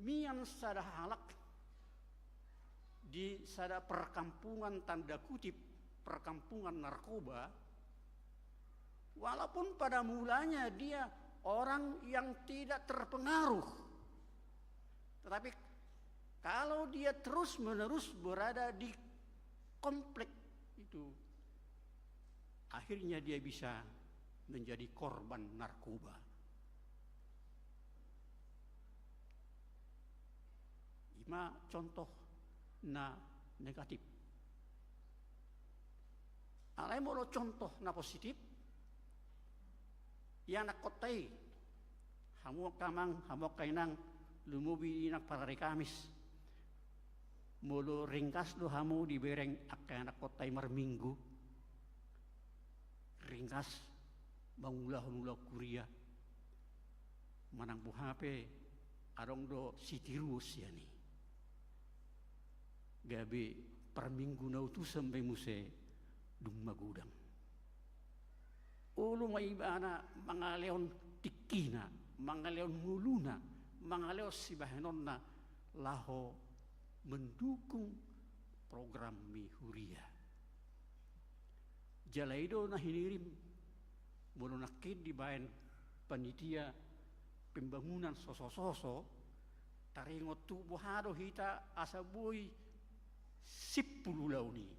mian sada halak di sada perkampungan tanda kutip perkampungan narkoba walaupun pada mulanya dia orang yang tidak terpengaruh tetapi kalau dia terus menerus berada di komplek itu akhirnya dia bisa menjadi korban narkoba. ma contoh na negatif. Alai mo contoh na positif, yang nak kotai, hamu kamang, hamu kainang, lumubi nak parari Kamis. Mulu ringkas do hamu dibereng akan nak kotai marminggu. Ringkas, bangulah kuria, manang buhape, arong do sitirus ya ni. Gabe per minggu na utu sampai muse dung magudang. Ulu maibana mga leon tikina, mga leon nguluna, mga leon sibahenon na laho mendukung program mi huria. Jalaido na hinirim mulu nakid di bayan panitia pembangunan soso-soso taringot tu buhado hita asabuy 10 launi.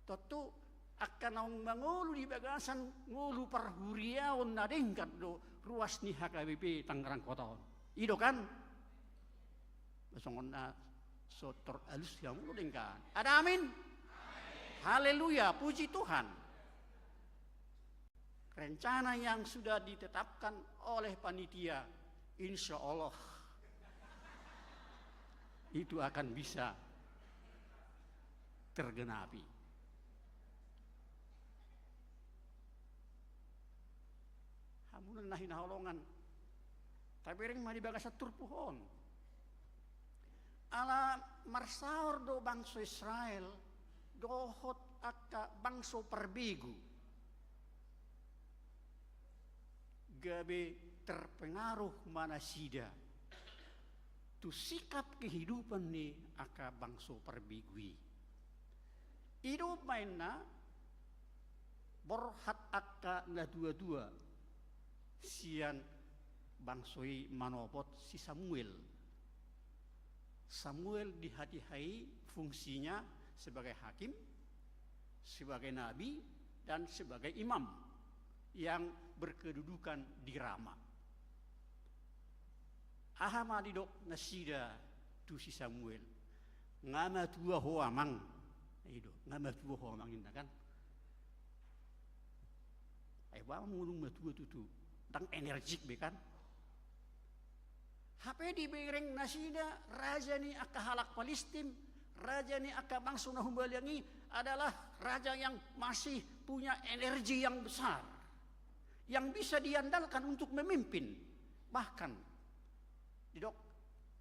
Toto akan naung mangulu di bagasan ngulu parhuriaon na dengkat do ruas ni HKBP Tangerang Kota. Ido kan? Basongon na sotor alus yang lu dengkan. Ada amin? Haleluya, puji Tuhan. Rencana yang sudah ditetapkan oleh panitia, insya Allah itu akan bisa tergenapi. Hamunan nahin haolongan, tapi ring mah dibagas atur pohon. Ala marsaor do bangsa Israel, dohot akka bangsa perbigu. Gabe terpengaruh manasida. Tu sikap kehidupan ni aka bangsa perbigui. Hidup mainna borhat akka na dua-dua. Sian bangsoi manopot si Samuel. Samuel dihati-hai fungsinya sebagai hakim, sebagai nabi, dan sebagai imam yang berkedudukan di Rama. Ahamadidok nasida tu si Samuel. Ngama tua hoamang. Itu, ngama tua hoamang ini kan. Bawa mulung matua tutu. Tang energik bekan. HP dibereng nasida raja ni aka halak Palestin, raja ni aka bangsa Nahumbaliangi adalah raja yang masih punya energi yang besar, yang bisa diandalkan untuk memimpin, bahkan didok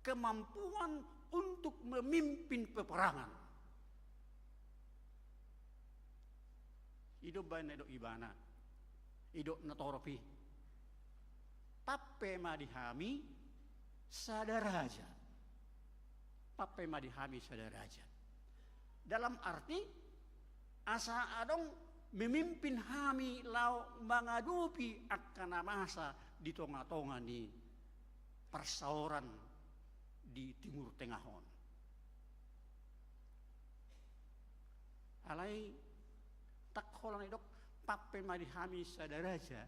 kemampuan untuk memimpin peperangan. Hidup baik hidup ibana, hidup natoropi, pape madihami sadaraja, pape madihami sadaraja. Dalam arti asa adong memimpin hami lau mengadupi akan masa di tonga-tonga ni persauran di Timur Tengahon. Alai tak holang idok pape madihami sadaraja.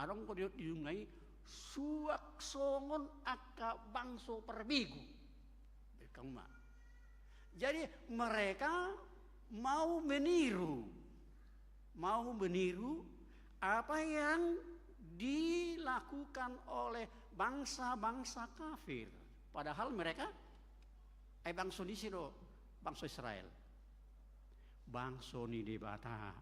Adong ko diot diungai suak songon aka bangso perbigu. Berkama. Jadi mereka mau meniru apa yang dilakukan oleh bangsa-bangsa kafir. Padahal mereka bangsa di sini bangsa Israel. Bangsa ni debata.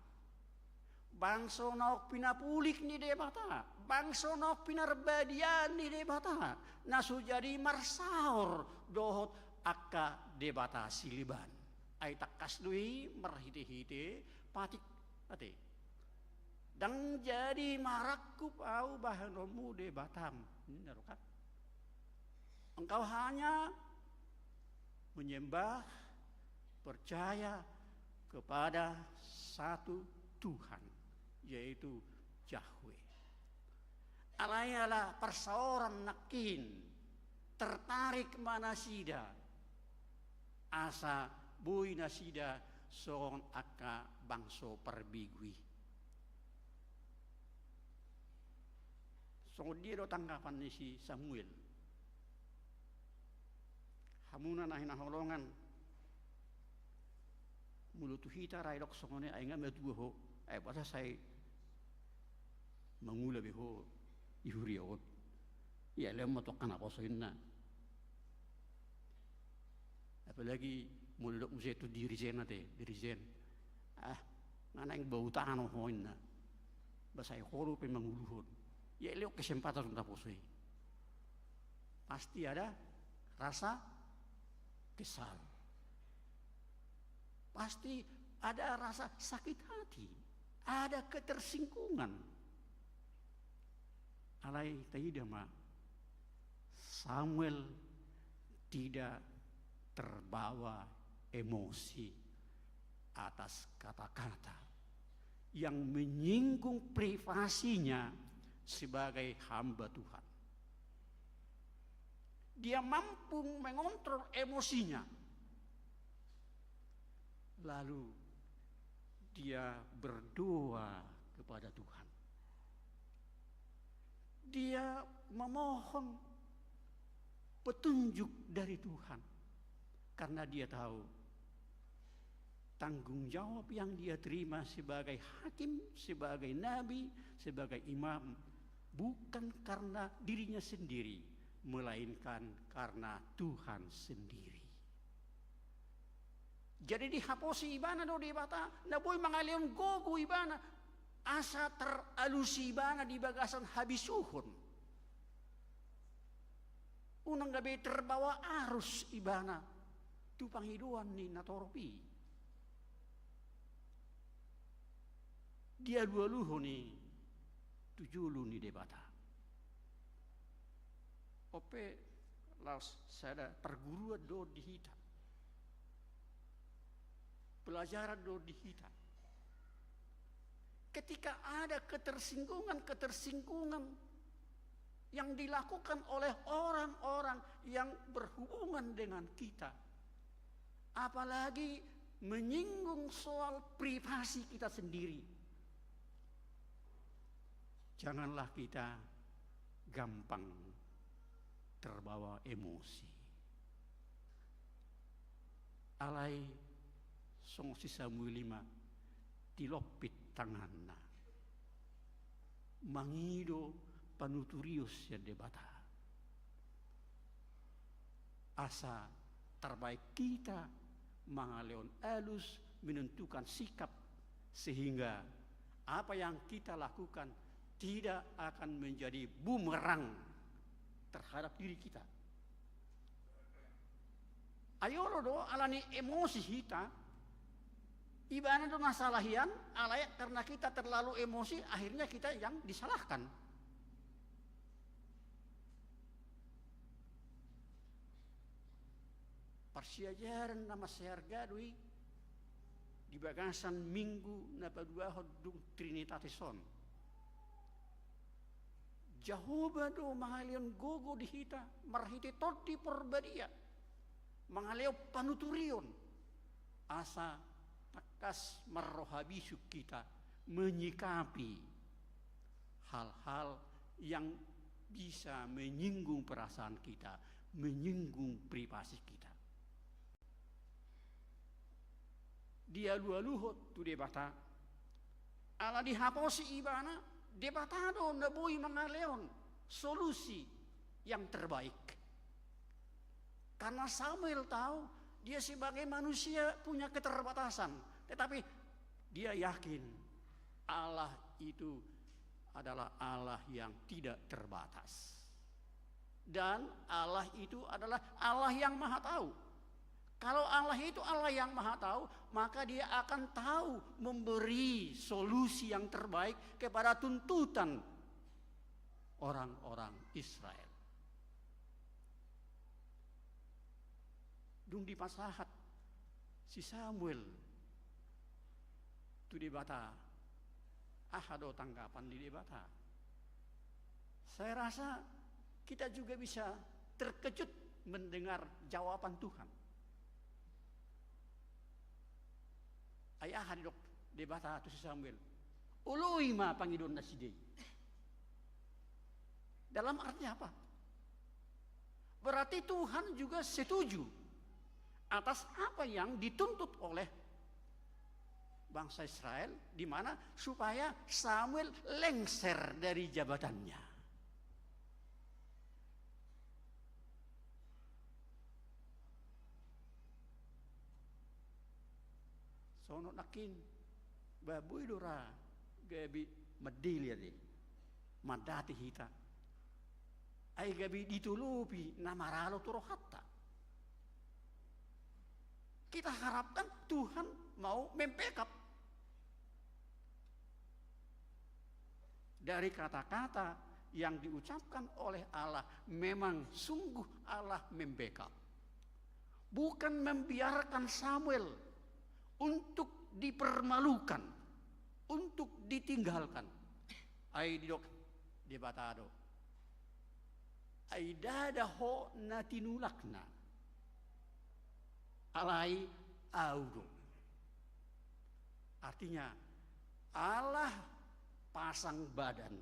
Bangsa nok pinapulik ni debata. Bangsa nok pinarbadian ni debata. Nasu jadi marsaur dohot akka debata siliban. Ay takas dui marhite-hite patik ate. Dang jadi marakup au bahanomu de Batam. Ini narukat. Engkau hanya menyembah, percaya kepada satu Tuhan, yaitu Yahweh. Alayalah persauran nakin tertarik manasida asa bui nasida soong aka bangso perbigui. So dia do tanggapan ni si Samuel. hamuna nahin holongan mulutu hita railok songone ay nga medua ho ay basa say mangula beho ihuriot ya lemo to kana posoin na apalagi muluk muse itu dirijen nganang bau tangan hoin na basay horo pe manguluhon ya leo kesempatan untuk posoi pasti ada rasa kesal, pasti ada rasa sakit hati, ada ketersinggungan. Alai taidama Samuel tidak terbawa emosi atas kata-kata yang menyinggung privasinya sebagai hamba Tuhan. Dia mampu mengontrol emosinya. Lalu dia berdoa kepada Tuhan. Dia memohon petunjuk dari Tuhan. Karena dia tahu tanggung jawab yang dia terima sebagai hakim, sebagai nabi, sebagai imam bukan karena dirinya sendiri, melainkan karena Tuhan sendiri. Jadi dihaposi ibana do di bata, na boy mangalion gogo ibana, asa teralusi ibana di bagasan habisuhon. Unang gabi terbawa arus ibana, tu panghiduan ni natoropi. Dia dua luho ni, tujulu ni debata. Ope laos sada perguru do dihita, pelajaran do dihita. Ketika ada ketersinggungan yang dilakukan oleh orang-orang yang berhubungan dengan kita, apalagi menyinggung soal privasi kita sendiri, janganlah kita gampang terbawa emosi. Alai song si Samuel 5 tilopit tanganna mangido panuturius ya debata. Asa terbaik kita mangaleon alus menentukan sikap sehingga apa yang kita lakukan tidak akan menjadi bumerang terhadap diri kita. Ayo do alani emosi kita, ibana do nasalahian, alay karena kita terlalu emosi, akhirnya kita yang disalahkan. Persiajaran nama sehargadui di bagasan minggu napa dua hodung Trinitateson. Jahoba do mangalion gogo dihita marhiti toti porbadia mangaleo panuturion asa takas marrohabisu kita menyikapi hal-hal yang bisa menyinggung perasaan kita, menyinggung privasi kita. Dia luhut tu debata ala dihaposi ibana debatado nabui mangaleon solusi yang terbaik. Karena Samuel tahu dia sebagai manusia punya keterbatasan, tetapi dia yakin Allah itu adalah Allah yang tidak terbatas. Dan Allah itu adalah Allah yang Maha Tahu. Kalau Allah itu Allah yang Maha Tahu, maka dia akan tahu memberi solusi yang terbaik kepada tuntutan orang-orang Israel. Dung di pasahat si Samuel tu debata ahado tanggapan di debata. Saya rasa kita juga bisa terkejut mendengar jawaban Tuhan. Ayah hadok debata tu si Samuel. Ului ma pangidon nasidei. Dalam artinya apa? Berarti Tuhan juga setuju atas apa yang dituntut oleh bangsa Israel, di mana supaya Samuel lengser dari jabatannya. Sono nakin babu idora gabi medili adi madati hita ay gabi ditulupi namaralo turo hatta. Kita harapkan Tuhan mau membackup dari kata-kata yang diucapkan oleh Allah. Memang sungguh Allah membackup, bukan membiarkan Samuel untuk dipermalukan, untuk ditinggalkan. Ay didok di batado, ay dadaho na tinulakna, alay audo. Artinya Allah pasang badan.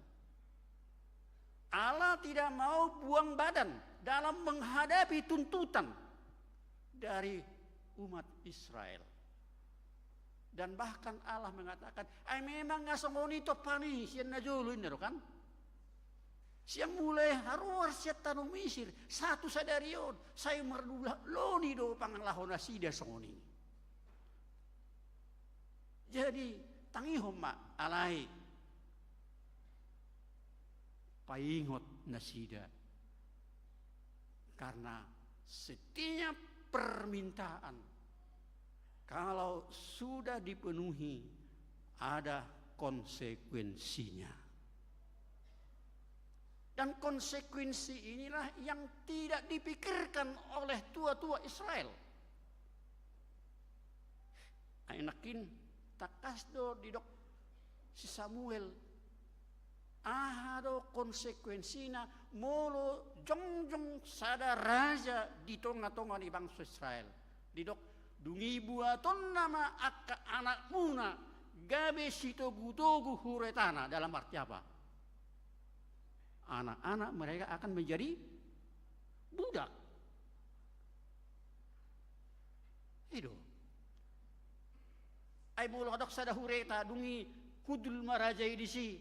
Allah tidak mau buang badan dalam menghadapi tuntutan dari umat Israel. Dan bahkan Allah mengatakan, ay memang ngasongoni to pani siya na juluin na kan? Siya mulai harus siya tanong Misir, satu sa dariyon, saya merdula loni do panglahon na sida songoni. Jadi tangihom ma alay paingot na sida, karena setiap permintaan kalau sudah dipenuhi ada konsekuensinya. Dan konsekuensi inilah yang tidak dipikirkan oleh tua-tua Israel. Ainakin takasdo didok si Samuel ahado konsekuensina molo jongjong sada raja di tonga-tonga di bangsa Israel. Didok dungi buaton nama akka anak muna gabe sitogu-togu huretana. Dalam arti apa? Anak-anak mereka akan menjadi budak. Itu. Ay mulodok sada hureta dungi kudul marajai di si.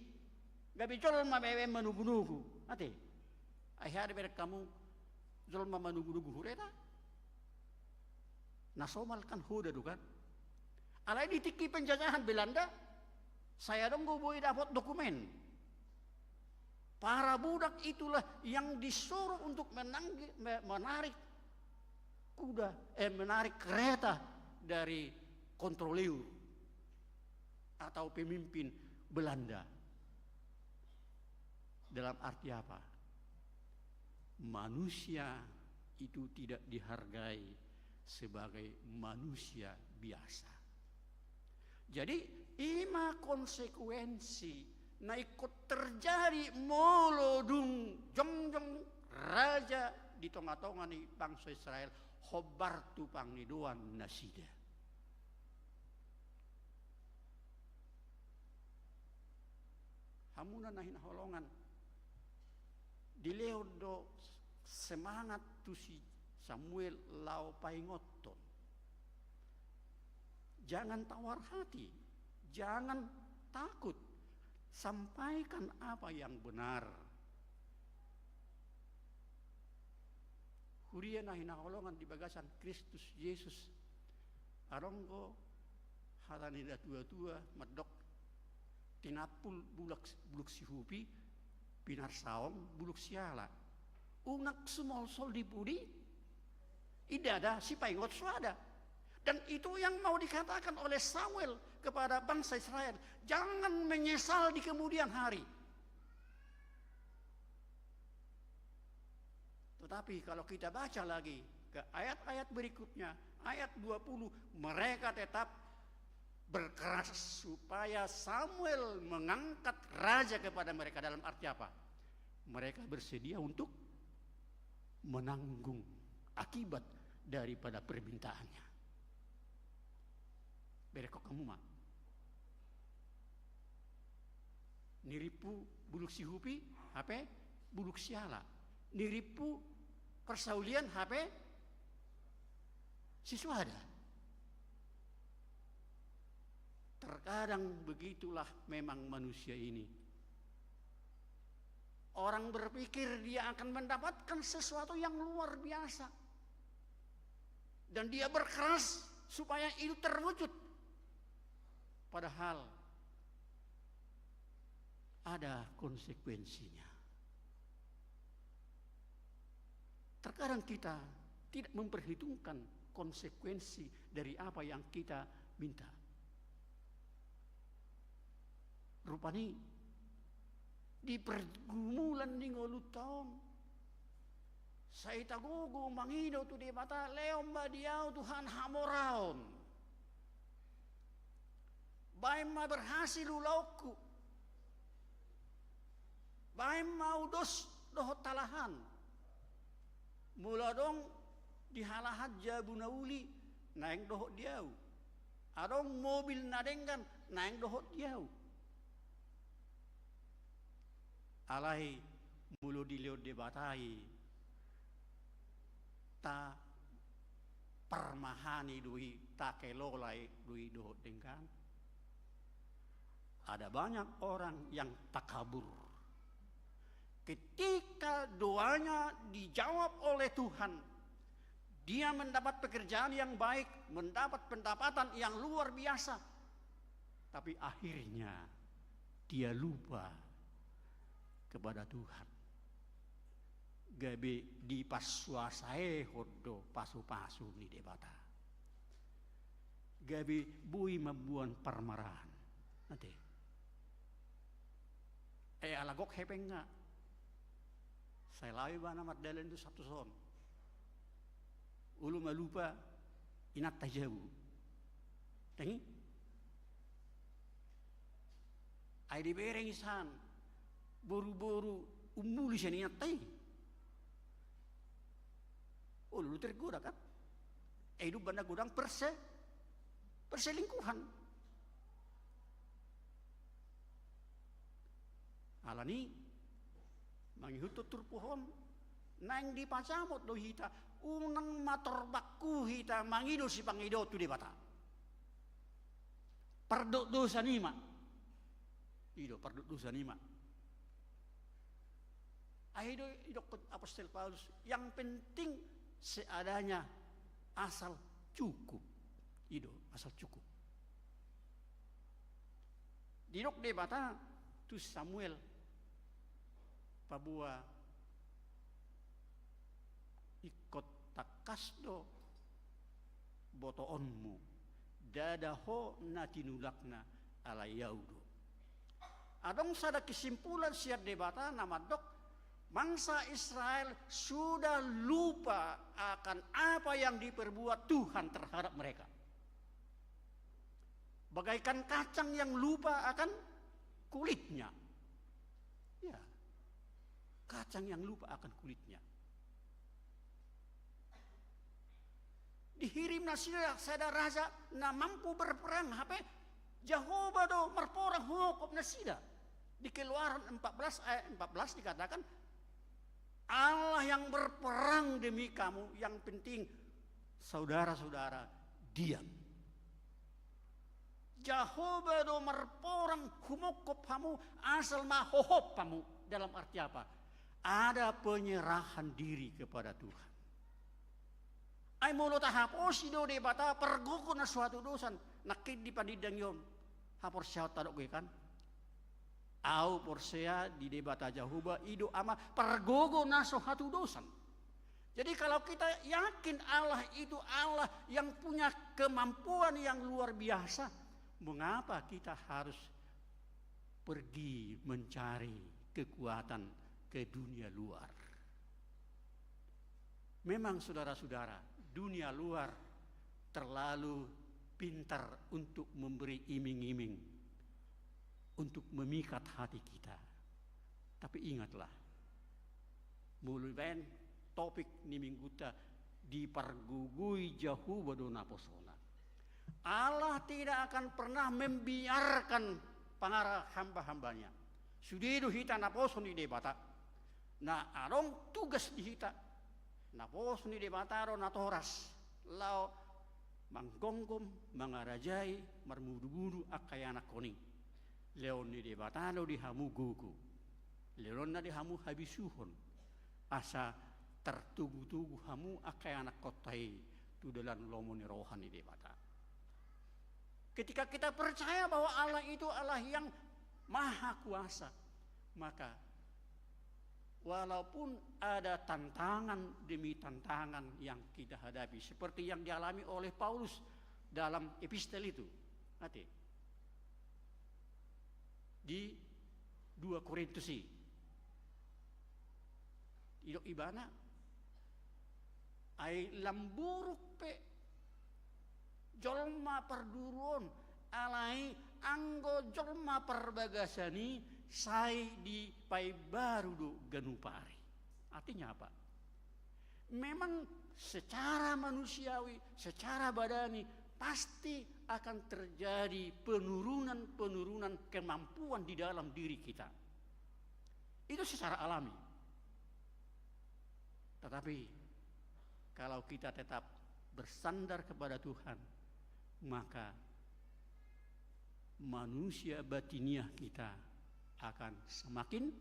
Gabi jol mabewe manugu-nugu. Ate. Ay hari berek kamu jol manugu-nugu hureta. Nasomal kan huda dukan. Alay ditiki penjajahan Belanda. Saya dong gue dapat dokumen. Para budak itulah yang disuruh untuk menarik menarik kereta dari kontroleur atau pemimpin Belanda. Dalam arti apa? Manusia itu tidak dihargai sebagai manusia biasa. Jadi ima konsekuensi na ikut terjadi molodung jongjong raja di tengah-tengah ni bangsa Israel hobar tupang niduan nasida. Hamuna nahin holongan dileodo semangat tu si Samuel lau paingoton. Jangan tawar hati, jangan takut, sampaikan apa yang benar. Huria nahina holongan di bagasan Kristus Yesus. Aronggo hatanida tua-tua medok tinapul buluk sihupi pinar saong buluk siala. Unak sumol sol dipudi tidak ada si paingot suada. Dan itu yang mau dikatakan oleh Samuel kepada bangsa Israel. Jangan menyesal di kemudian hari. Tetapi kalau kita baca lagi ke ayat-ayat berikutnya, ayat 20, mereka tetap berkeras supaya Samuel mengangkat raja kepada mereka. Dalam arti apa? Mereka bersedia untuk menanggung akibat daripada permintaannya. Berekok kamu mah. Niripu buluk sihupi, HP buluk siala. Niripu persaulian, HP Siswada. Terkadang begitulah memang manusia ini. Orang berpikir dia akan mendapatkan sesuatu yang luar biasa. Dan dia berkeras supaya itu terwujud. Padahal ada konsekuensinya. Terkadang kita tidak memperhitungkan konsekuensi dari apa yang kita minta. Rupanya di pergumulan di ngolu tahun saya tagugu mangido tu di mata leom badiau Tuhan hamoraon baim ma berhasil ulauku baim mau dos dohot talahan mula dong dihalahat jabunauli naik dohot diau adong mobil nadengkan naik dohot diau alai mulu dilihat debatai ta permahani dui ta kelolai dui dohot dengkan. Ada banyak orang yang takabur. Ketika doanya dijawab oleh Tuhan, dia mendapat pekerjaan yang baik, mendapat pendapatan yang luar biasa. Tapi akhirnya dia lupa kepada Tuhan. Gabe di pasuasae hodo pasu-pasu ni debata. Gabe bui membuat permarahan. Nanti. Alagok hepeng nga. Saya lawi ba na matdalan do satu son. Ulu malupa inat tajabu. Tangi? Ay di bereng isan. Boru-boru umuli siya niya tay. O lulu tergoda kan? Hidup banda godang perselingkuhan. Alani mangihutut turpuhon nang di pacamot do hita unang matorbaku hita mangido si pangido tu di bata. Perduk dosa nima. Ido perduk dosa nima. Ahido Apostol Paulus yang penting seadanya asal cukup. Ido asal cukup. Didok debata tu Samuel pabua ikot takasdo botoonmu dadaho natinulakna ala yaudo. Adong sada kesimpulan siar debata nama dok bangsa Israel sudah lupa akan apa yang diperbuat Tuhan terhadap mereka. Bagaikan kacang yang lupa akan kulitnya. Ya, kacang yang lupa akan kulitnya. Dihirim nasira sada raja na mampu berperang hape Jehovah do merporang hukum nasida. Di Keluaran 14 ayat 14 dikatakan Allah yang berperang demi kamu, yang penting saudara-saudara diam. Jehovah do merporang humokop kamu asal mahohop kamu. Dalam arti apa? Ada penyerahan diri kepada Tuhan. Ay mulo tahapos do de bata pergugo na suatu dosan nakid di padidang yon. Hapor siya tadok gue kan? Au porsea di debata Jehovah ido ama pergogo na suatu dosan. Jadi kalau kita yakin Allah itu Allah yang punya kemampuan yang luar biasa, mengapa kita harus pergi mencari kekuatan ke dunia luar? Memang saudara-saudara, dunia luar terlalu pintar untuk memberi iming-iming, untuk memikat hati kita. Tapi ingatlah, mulai ben topik ni mingguta dipergugui jauh badona posona. Allah tidak akan pernah membiarkan pangarah hamba-hambanya. Sudidu hita naposon di debata. Na arong tugas di hita. Naposon di debata ro natoras. Lao mangkongkom, mangarajai, marmudu-mudu akayana koni. Leon ni de batalo di hamu gugu. Leon na di hamu habisuhon. Asa tertugu-tugu hamu akayana kotai tudalan lomoni rohani de bata. Ketika kita percaya bahwa Allah itu Allah yang maha kuasa, maka walaupun ada tantangan demi tantangan yang kita hadapi, seperti yang dialami oleh Paulus dalam epistel itu, nanti di 2 Korintus idok ibana ai lamburuk pe jolma perduruan alai anggo jolma perbagasani sai di pai baru do ganupari. Artinya apa? Memang secara manusiawi, secara badani pasti akan terjadi penurunan kemampuan di dalam diri kita. Itu secara alami. Tetapi kalau kita tetap bersandar kepada Tuhan, maka manusia batiniah kita akan semakin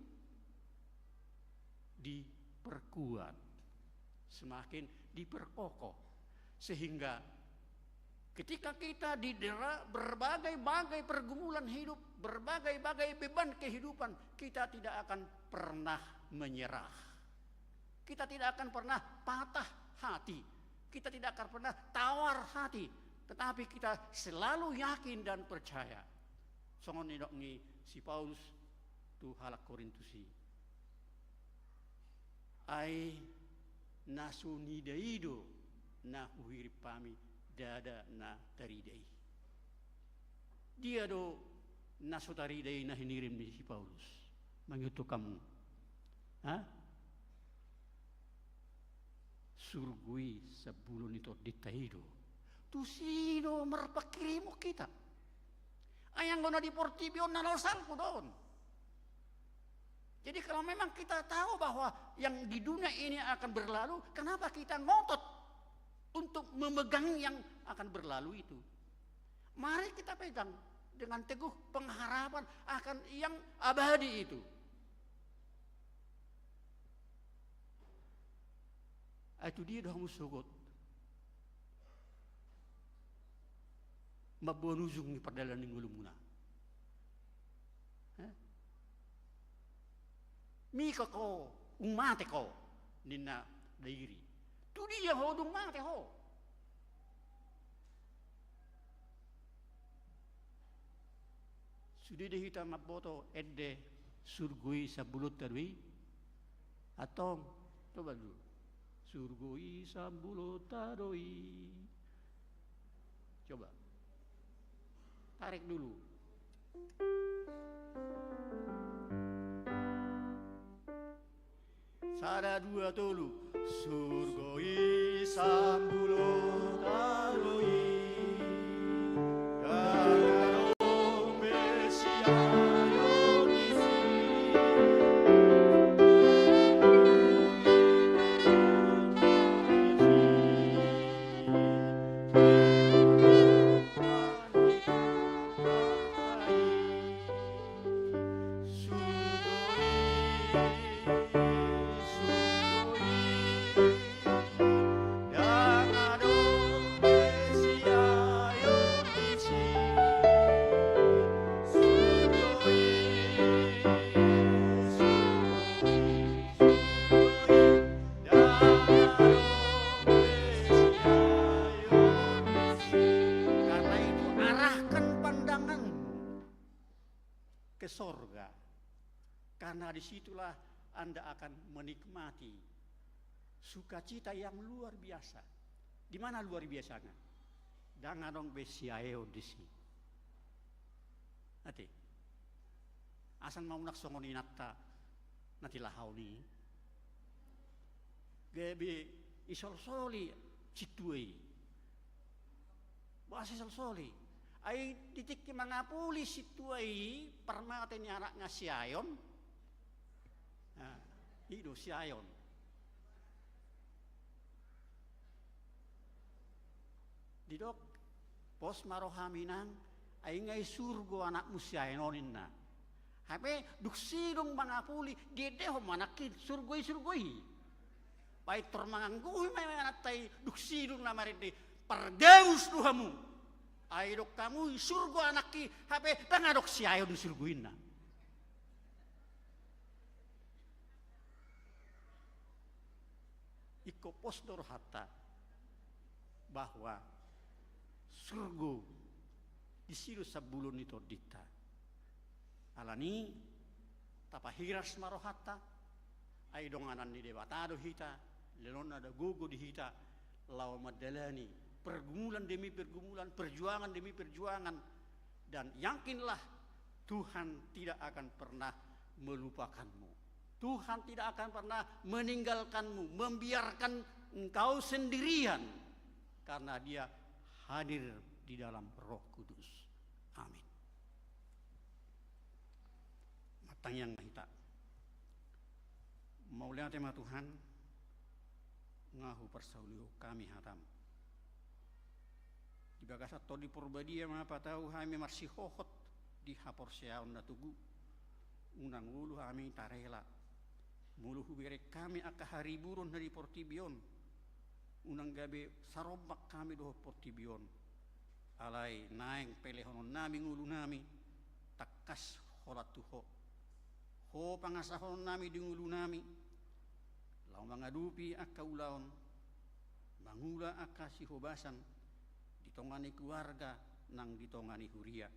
diperkuat, semakin diperkokoh, sehingga ketika kita didera berbagai-bagai pergumulan hidup, berbagai-bagai beban kehidupan, kita tidak akan pernah menyerah. Kita tidak akan pernah patah hati. Kita tidak akan pernah tawar hati. Tetapi kita selalu yakin dan percaya. Songon nidok ni si Paulus tu halak Korintusi. Ai nasu nidaido na uhirip pami dada na taridai. Dia do nasu taridai na hinirim ni si Paulus. Mengutuk kamu. Surgui sebelum itu ditaido. Tu sino merpakirimu kita. Ayang gona di portibio nalosalku don. Jadi kalau memang kita tahu bahwa yang di dunia ini akan berlalu, kenapa kita ngotot untuk memegang yang akan berlalu itu? Mari kita pegang dengan teguh pengharapan akan yang abadi itu. Itu dia dah musugot. Mabonuzung ni perdalan ni ngulumuna. Mika ko, umate ko, nina dairi. Tu dia hodung mate ho. Sudah dihita maboto edde surgui sabulut tarwi. Atong, coba dulu. Surgui sabulut tarwi. Coba. Tarik dulu. Sada dua tolu. Surgoi sambulo taroi. Gagaro mesiayo nisi. Ke sorga, karena disitulah Anda akan menikmati sukacita yang luar biasa. Di mana luar biasanya? Danganong besiayo disi. Nanti, asan mau nak songoni natta, nanti lahau ni. Gebe isol soli cituai, bahasa isol soli. Ai titik mangapuli situai permate ni anak ngasiayon. Nah, itu siayon. Tidok pos marohami nang ay ngay surgo anak musyaenonin na. Hape duksidong mga puli gede ho manakit surgoy. Pai tormangangguhi may anatay duksidong na maridi pergaus duhamu. Ay dok kamu surgo anaki hape tangadok siayon surguin na. Iko pos dorhata bahwa surgo di situ sabulun itu dita. Alani tapahiras marohata ay donganan ni debatado hita lenon ada gugu di hita law madalani pergumulan demi pergumulan perjuangan demi perjuangan dan yakinlah Tuhan tidak akan pernah melupakanmu. Tuhan tidak akan pernah meninggalkanmu, membiarkan engkau sendirian karena Dia hadir di dalam Roh Kudus. Amin. Matang yang kita maulia tema Tuhan ngahu persauliu kami hatam di bagasa to di porbadia mapa tahu kami masih hohot di hapor siaon na tugu unang ulu kami tarela mulu hubere kami aka hari buron dari portibion unang gabe sarobak kami doh portibion alai naeng pelehonon nami ngulu nami takas holat tuho ho pangasahon nami di ngulu nami lau mangadupi aka ulaon mangula aka sihobasan ditongani keluarga nang ditongani huria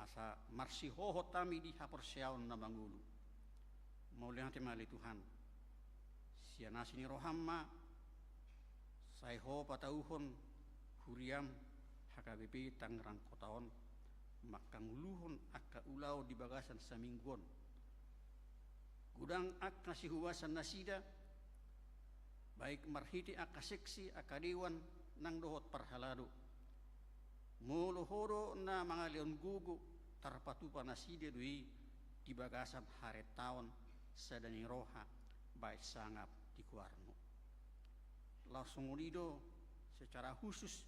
asa marsihoho tami di hapor siaon na mangulu mau lihat mali Tuhan siana sini rohamma sai ho patauhon huriam HKBP Tangerang Kotaon makanguluhon aka ulau di bagasan samingguon gudang aka sihuwasan nasida baik marhiti aka seksi aka dewan nang dohot parhalado muluhoro na mga leon gugu tarpatupa nasida dui di bagasan haret taon sadani roha baik sangap di kuarno langsung ulido secara khusus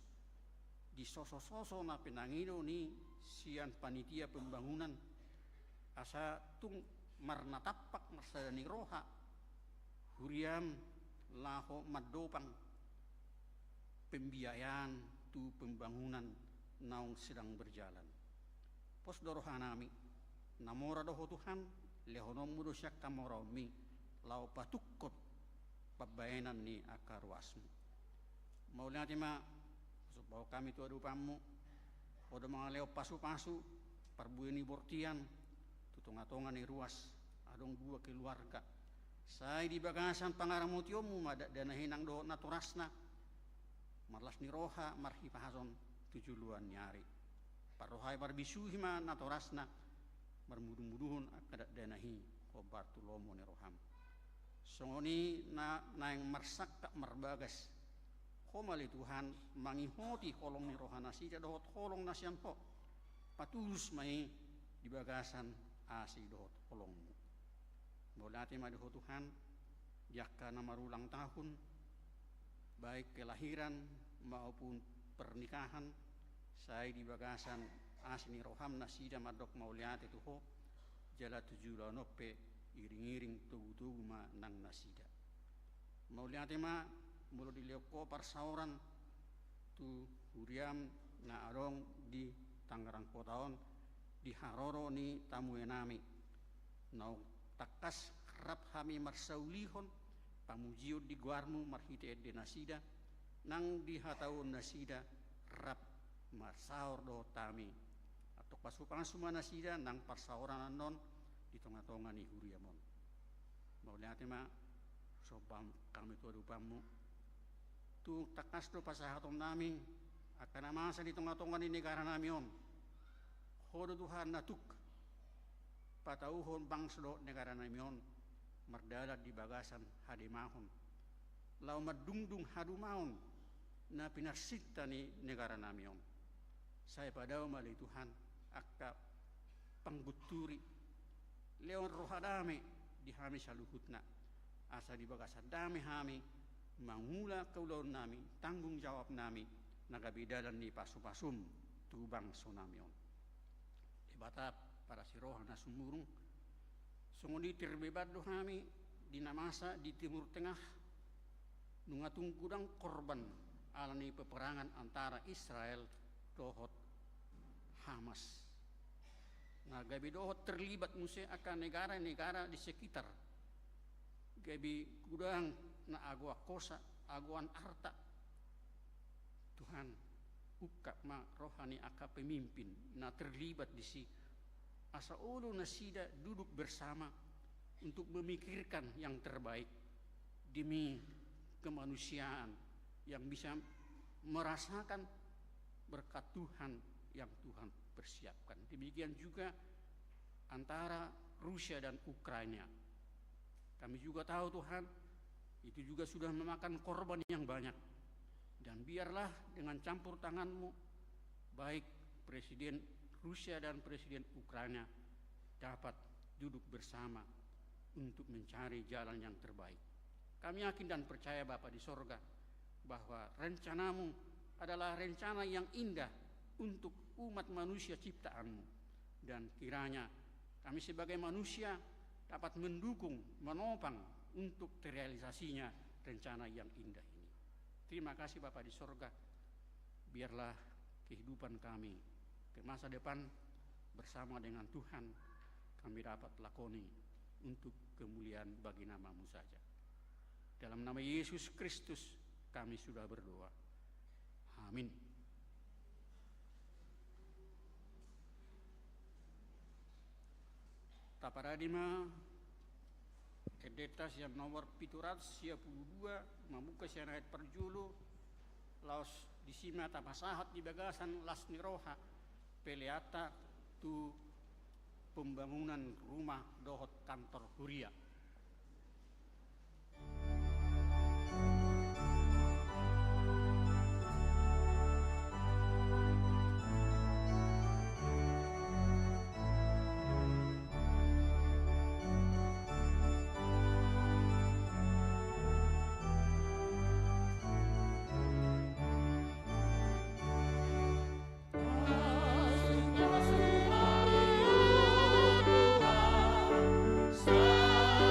di soso-soso na pinangino ni sian panitia pembangunan asa tung marnatapak marsadani roha huriam laho madopang pembiayaan tu pembangunan naung sedang berjalan pos dorohanami namora doho Tuhan lehonom mudo syak kamoromi lau patukot pabayanan ni akaruasmu mau lihat ma bahwa kami tu adu pamu odo mga leo pasu-pasu parbueni bortian tutunga-tunga ni ruas adong dua keluarga sai di bagasan pangaramutiomu madak dana hinang do naturasna marlas ni roha marhi pahason tujuluan nyari parohai barbisuhi ma naturasna marmuduh-muduhun akadak danahi kobar tulomo ni roham songoni na yang marsak marbagas komali Tuhan mangihoti kolong ni rohana sida dohot kolong nasian po patulus mai di bagasan asi dohot kolongmu bolati ma dohot Tuhan jaka na marulang tahun baik kelahiran maupun pernikahan saya di bagasan asi ni roham nasida madok mauliati tuho jala tujuh nope iring-iring tugu-tugu ma nang nasida mauliati ma mulu di Leoko parsauran tu huriam na arong di Tangerang Kotaon di Haroro ni tamu enami nau takas kerap kami marsaulihon pamujiot di guarmu marhite de nasida nang di hataun nasida rap marsaur do tami atau pasukan suma nasida nang parsauran non di tengah-tengah ni huriamon mau lihat ma sobam kami tu adupamu tu takas do pasahatom nami akan masa di tengah-tengah di negara nami on hodo Tuhan natuk patauhon bangsdo negara nami on mardadat di bagasan hadimahon lau madungdung hadumaon na pinarsita ni negara nami on saya padao mali Tuhan akka pangguturi leon rohadame di hami saluhutna asa di bagasan dame hami mangula kaulon nami tanggung jawab nami nagabidalan ni pasum-pasum tubang sonamion. Ibata para siroha na sumurung sungudi terbebad do kami di namasa di Timur Tengah nungatung kudang korban alani peperangan antara Israel dohot Hamas. Nah, gabi dohot terlibat musuh akan negara-negara di sekitar. Gabi kudang na agua kosa, aguan harta. Tuhan, ukap ma rohani aka pemimpin na terlibat di si asa ulu na sida duduk bersama untuk memikirkan yang terbaik demi kemanusiaan yang bisa merasakan berkat Tuhan yang Tuhan persiapkan. Demikian juga antara Rusia dan Ukraina. Kami juga tahu Tuhan, itu juga sudah memakan korban yang banyak. Dan biarlah dengan campur tangan-Mu, baik Presiden Rusia dan Presiden Ukraina dapat duduk bersama untuk mencari jalan yang terbaik. Kami yakin dan percaya Bapa di sorga bahwa rencana-Mu adalah rencana yang indah untuk umat manusia ciptaan-Mu. Dan kiranya kami sebagai manusia dapat mendukung, menopang untuk terrealisasinya rencana yang indah ini. Terima kasih Bapa di sorga. Biarlah kehidupan kami ke masa depan bersama dengan Tuhan kami dapat lakoni untuk kemuliaan bagi nama-Mu saja. Dalam nama Yesus Kristus kami sudah berdoa. Amin. Taparadima Kedetas yang nomor 752 membuka sianait perjulu laos disima tapasahat di bagasan lasni roha peleata tu pembangunan rumah dohot kantor Huria. Sa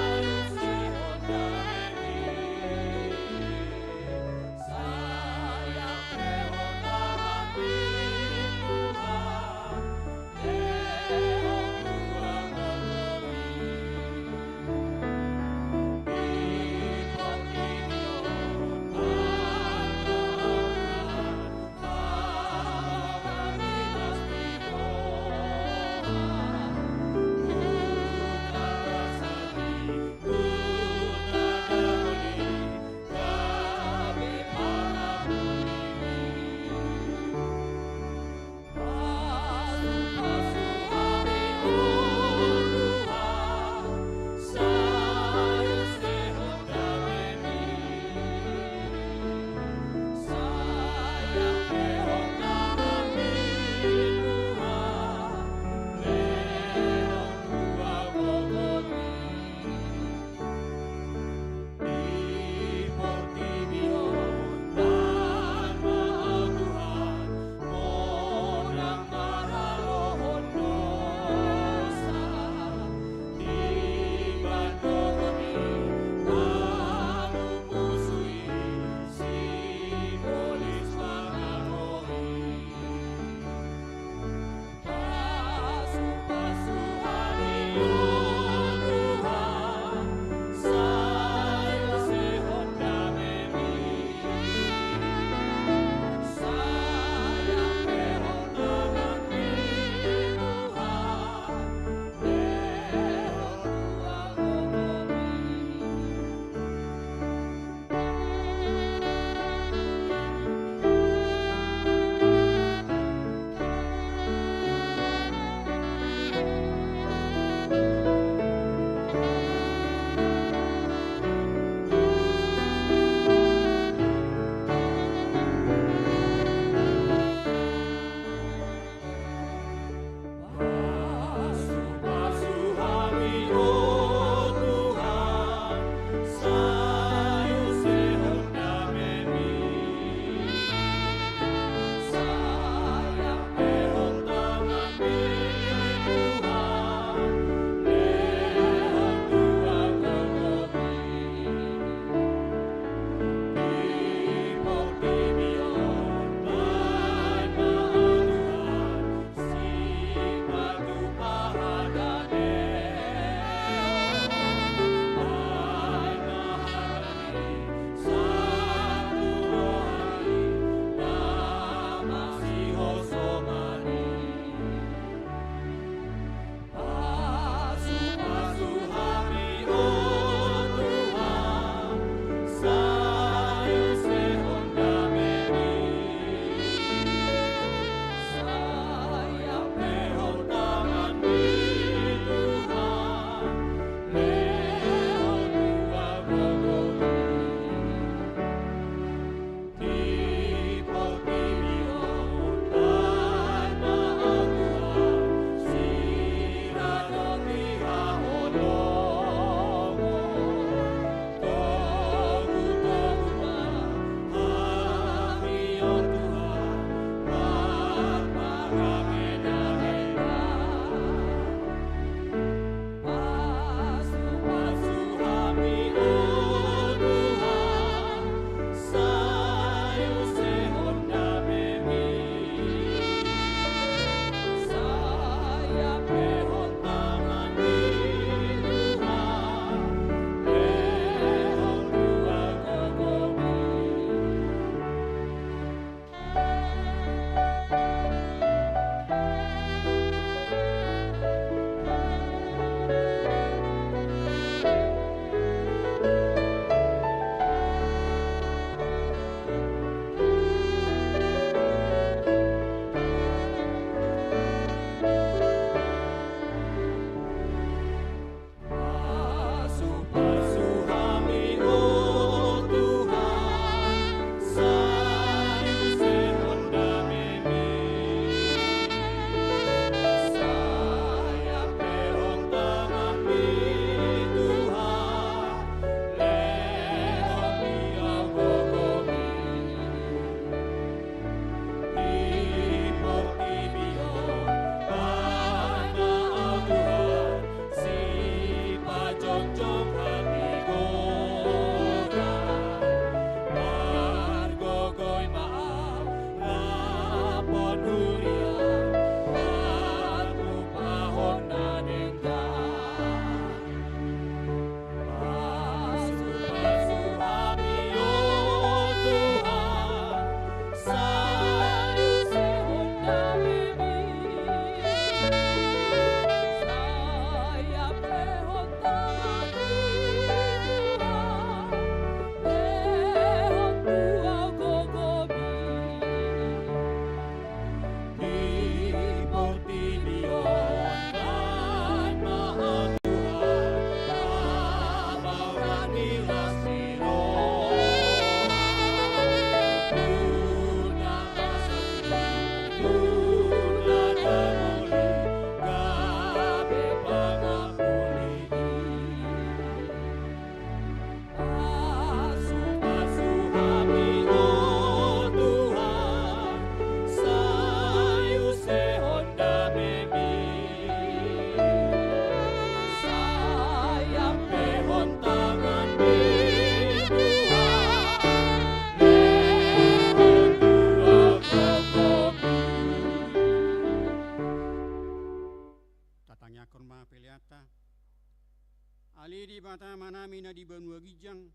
patama nami na di banua gijang,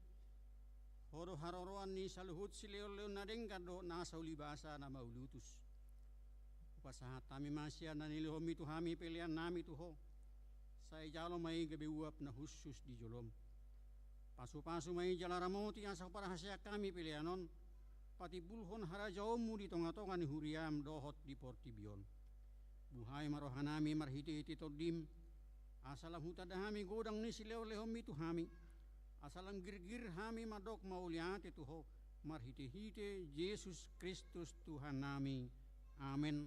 horo haroroan ni saluhut sileon-leon na dengkado nasa ulibasa na maulutus. Upasahat kami masya na nilihom itu hami pilihan nami tuho. Sa ijalo may gabiwap na husus di jolom. Pasu-pasu may jalaramoti asa parahasya kami pilihanon. Pati bulhon harajaomu di tonga-tonga ni huriam dohot di portibion. Buhay marohanami marhiti-hiti todim. Asalam hutadahami godang ni sileo-lehom itu hami. Asalam gir-gir hami madok mauliate tuho. Marhiti-hiti Yesus Kristus Tuhan nami. Amin.